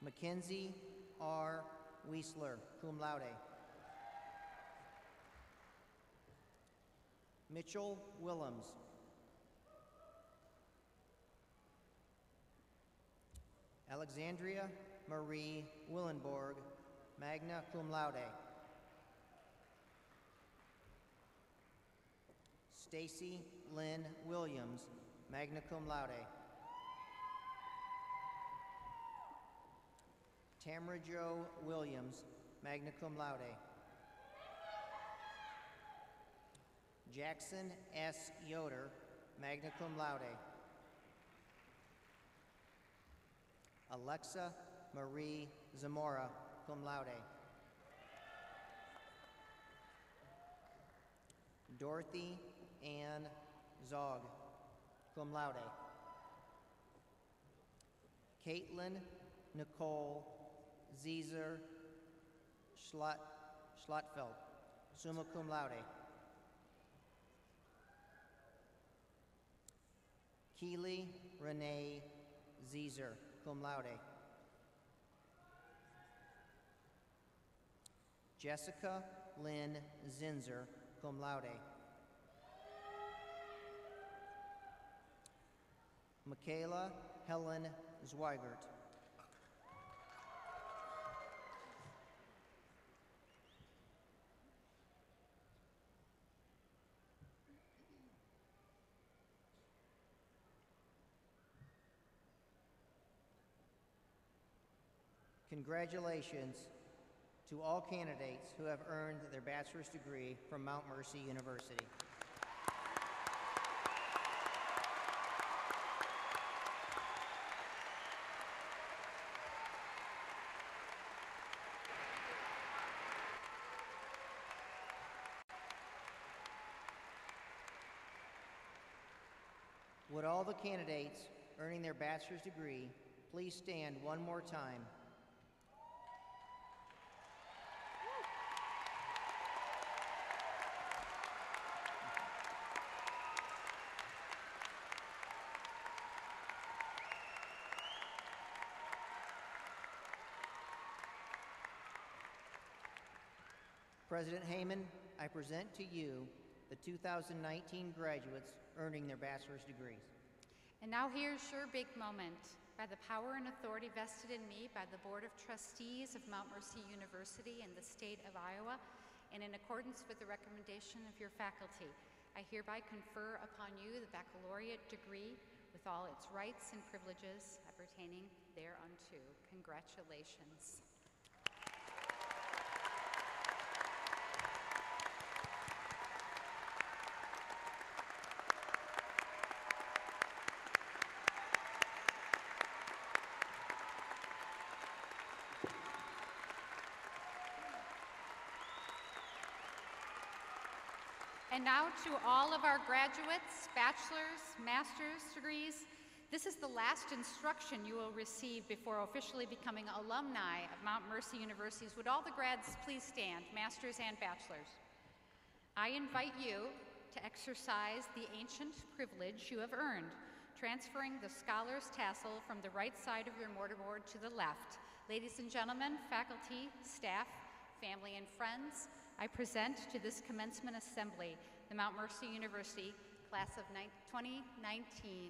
Mackenzie R. Wiesler, cum laude. Mitchell Willems. Alexandria Marie Willenborg, magna cum laude. Stacy Lynn Williams, magna cum laude. Tamara Jo Williams, magna cum laude. Jackson S. Yoder, magna cum laude. Alexa Marie Zamora, cum laude. Dorothy Ann Zog, cum laude. Caitlin Nicole Zieser Schlotfeld, summa cum laude. Keely Renee Zieser, cum laude. Jessica Lynn Zinzer, cum laude. Michaela Helen Zweigert. Congratulations to all candidates who have earned their bachelor's degree from Mount Mercy University. Would all the candidates earning their bachelor's degree please stand one more time? President Heyman, I present to you the 2019 graduates earning their bachelor's degrees. And now here's your big moment. By the power and authority vested in me by the Board of Trustees of Mount Mercy University in the state of Iowa, and in accordance with the recommendation of your faculty, I hereby confer upon you the baccalaureate degree with all its rights and privileges appertaining thereunto. Congratulations. And now to all of our graduates, bachelor's, master's degrees, this is the last instruction you will receive before officially becoming alumni of Mount Mercy Universities. Would all the grads please stand, masters and bachelors? I invite you to exercise the ancient privilege you have earned, transferring the scholar's tassel from the right side of your mortarboard to the left. Ladies and gentlemen, faculty, staff, family, and friends, I present to this commencement assembly the Mount Mercy University class of 2019.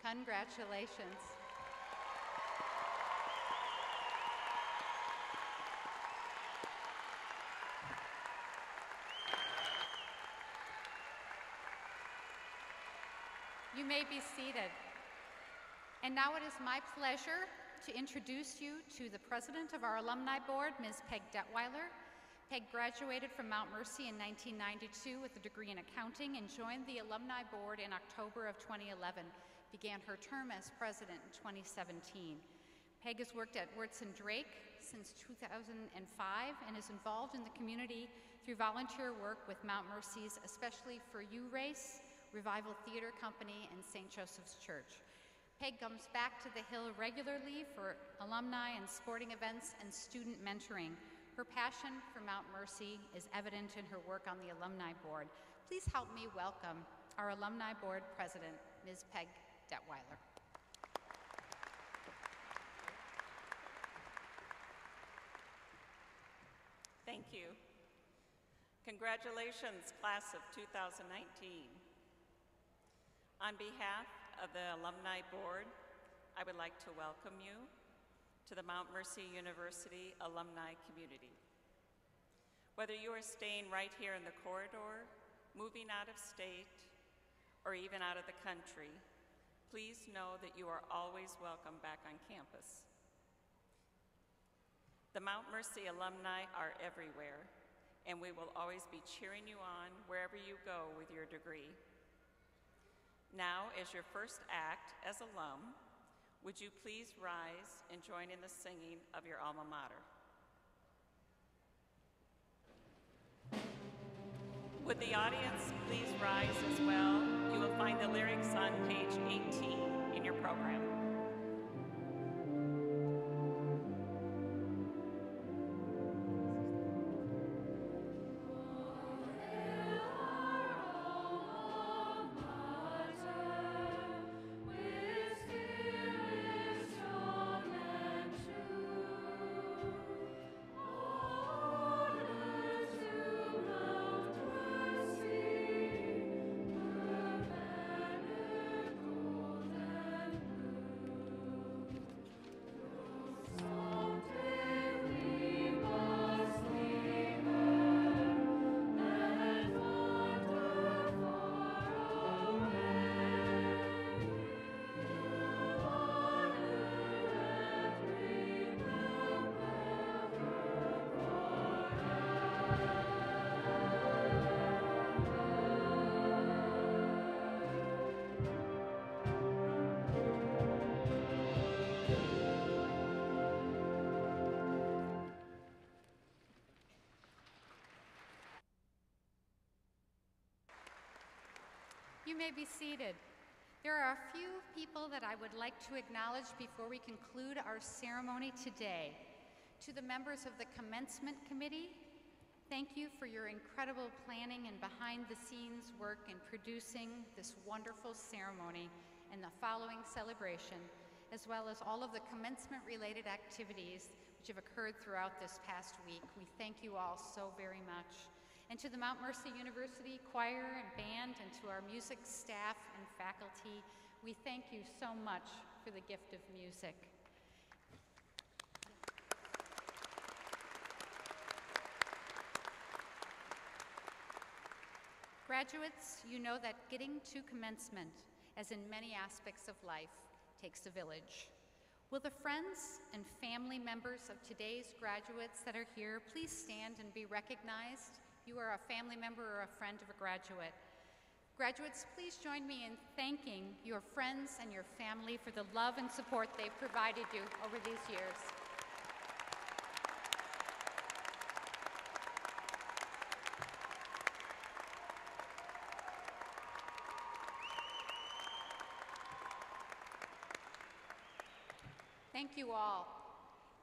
Congratulations. You may be seated. And now it is my pleasure to introduce you to the president of our alumni board, Ms. Peg Detweiler. Peg graduated from Mount Mercy in 1992 with a degree in accounting and joined the alumni board in October of 2011, began her term as president in 2017. Peg has worked at Wertz & Drake since 2005 and is involved in the community through volunteer work with Mount Mercy's Especially for You Race, Revival Theater Company, and St. Joseph's Church. Peg comes back to the Hill regularly for alumni and sporting events and student mentoring. Her passion for Mount Mercy is evident in her work on the alumni board. Please help me welcome our alumni board president, Ms. Peg Detweiler. Thank you. Congratulations, class of 2019. On behalf of the Alumni Board, I would like to welcome you to the Mount Mercy University alumni community. Whether you are staying right here in the corridor, moving out of state, or even out of the country, please know that you are always welcome back on campus. The Mount Mercy alumni are everywhere, and we will always be cheering you on wherever you go with your degree. Now, as your first act as alum, would you please rise and join in the singing of your alma mater? Would the audience please rise as well? You will find the lyrics on page 18 in your program. You may be seated. There are a few people that I would like to acknowledge before we conclude our ceremony today. To the members of the Commencement Committee, thank you for your incredible planning and behind-the-scenes work in producing this wonderful ceremony and the following celebration. as well as all of the commencement-related activities which have occurred throughout this past week. We thank you all so very much. And to the Mount Mercy University choir and band, and to our music staff and faculty, we thank you so much for the gift of music. Graduates, you know that getting to commencement, as in many aspects of life, takes a village. Will the friends and family members of today's graduates that are here please stand and be recognized? You are a family member or a friend of a graduate. Graduates, please join me in thanking your friends and your family for the love and support they've provided you over these years. Thank you all.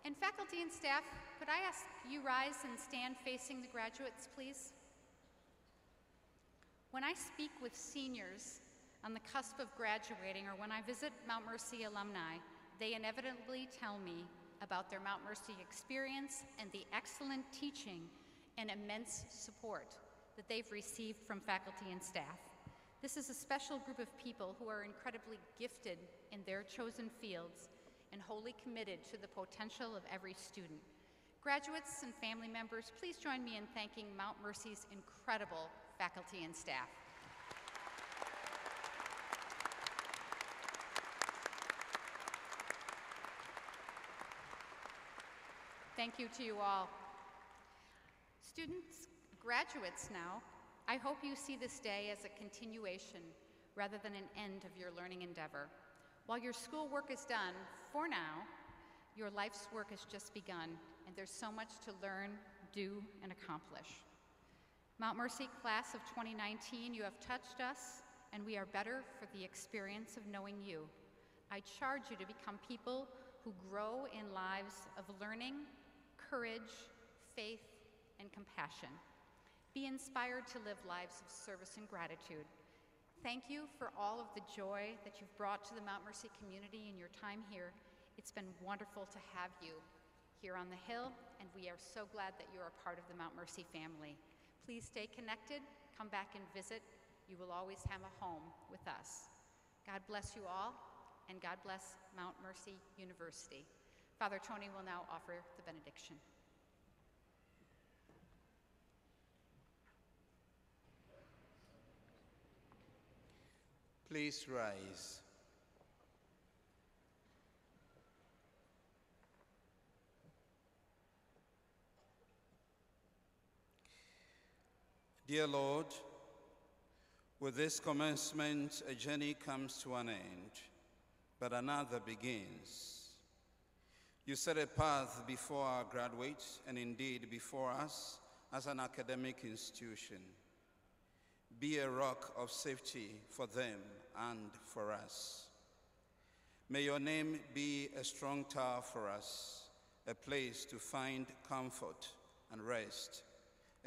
And faculty and staff, could I ask you rise and stand facing the graduates, please? When I speak with seniors on the cusp of graduating, or when I visit Mount Mercy alumni, they inevitably tell me about their Mount Mercy experience and the excellent teaching and immense support that they've received from faculty and staff. This is a special group of people who are incredibly gifted in their chosen fields and wholly committed to the potential of every student. Graduates and family members, please join me in thanking Mount Mercy's incredible faculty and staff. Thank you to you all. Students, graduates now, I hope you see this day as a continuation rather than an end of your learning endeavor. While your schoolwork is done, for now, your life's work has just begun, and there's so much to learn, do, and accomplish. Mount Mercy class of 2019, you have touched us, and we are better for the experience of knowing you. I charge you to become people who grow in lives of learning, courage, faith, and compassion. Be inspired to live lives of service and gratitude. Thank you for all of the joy that you've brought to the Mount Mercy community in your time here. It's been wonderful to have you here on the Hill, and we are so glad that you're a part of the Mount Mercy family. Please stay connected, come back and visit. You will always have a home with us. God bless you all, and God bless Mount Mercy University. Father Tony will now offer the benediction. Please rise. Dear Lord, with this commencement, a journey comes to an end, but another begins. You set a path before our graduates, and indeed before us as an academic institution. Be a rock of safety for them and for us. May your name be a strong tower for us, a place to find comfort and rest,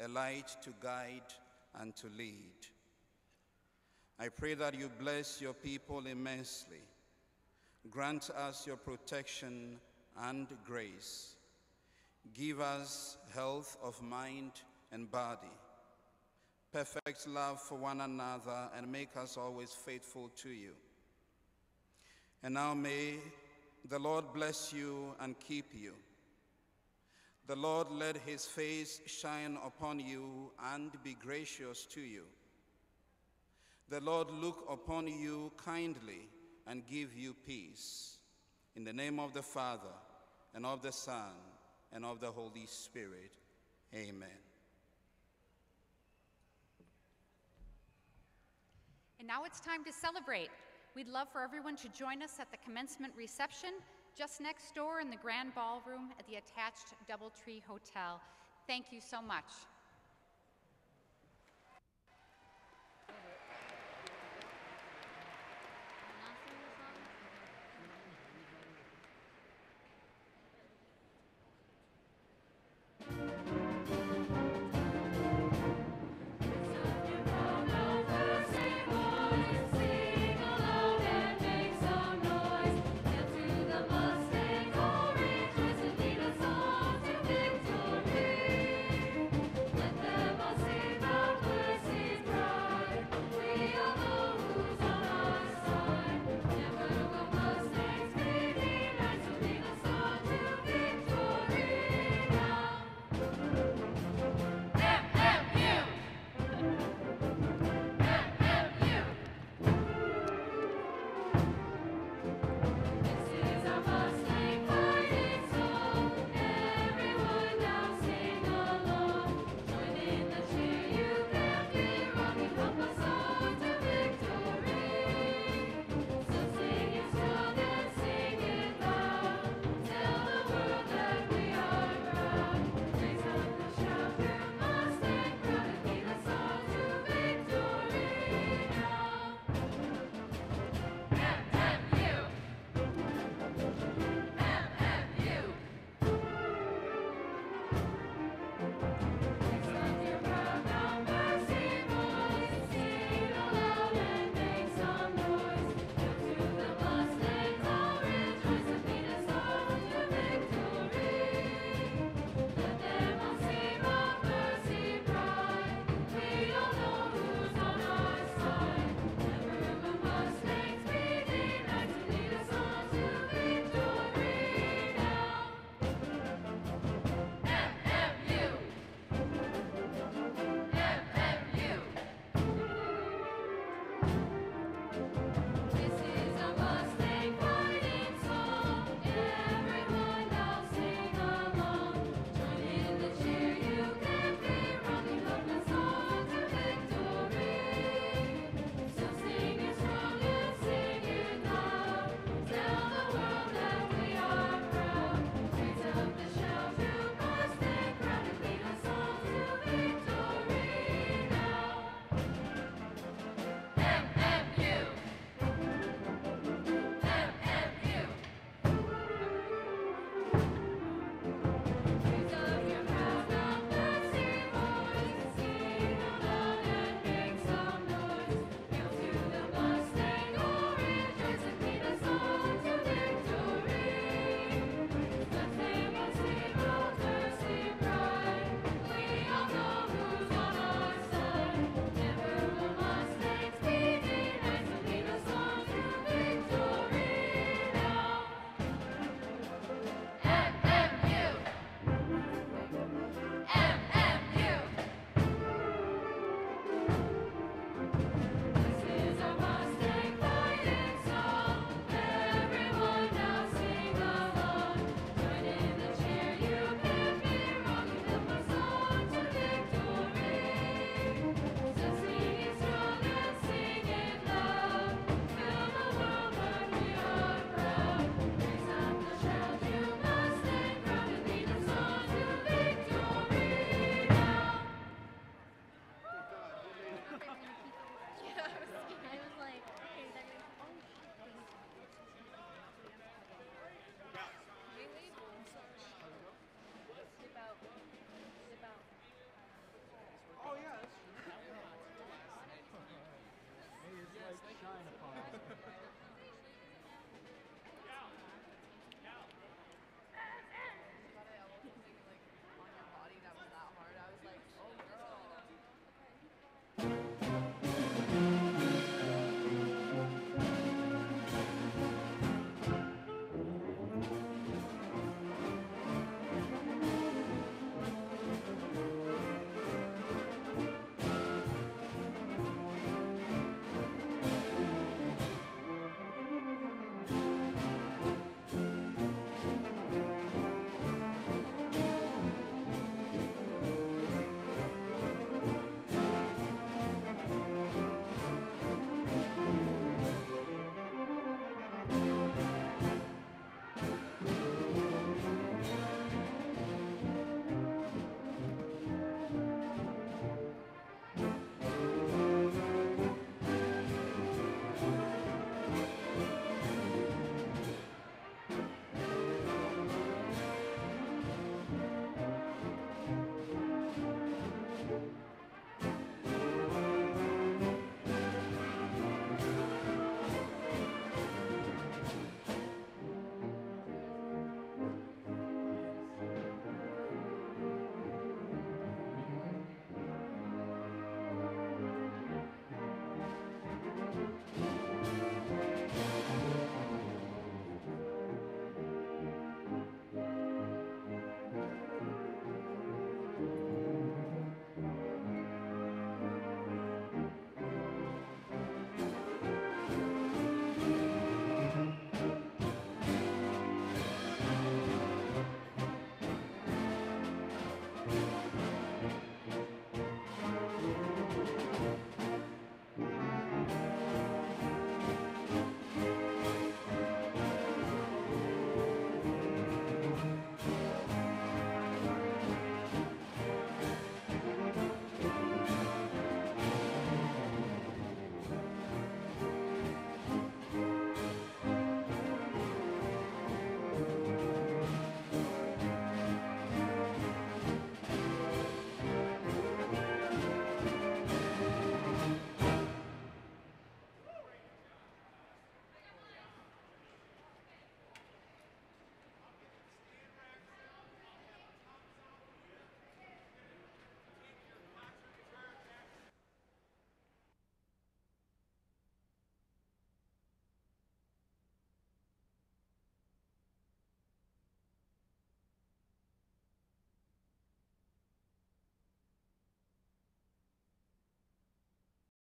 a light to guide and to lead. I pray that you bless your people immensely. Grant us your protection and grace. Give us health of mind and body, perfect love for one another, and make us always faithful to you. And now may the Lord bless you and keep you. The Lord let his face shine upon you and be gracious to you. The Lord look upon you kindly and give you peace. In the name of the Father, and of the Son, and of the Holy Spirit. Amen. And now it's time to celebrate. We'd love for everyone to join us at the commencement reception just next door in the grand ballroom at the attached DoubleTree Hotel. Thank you so much.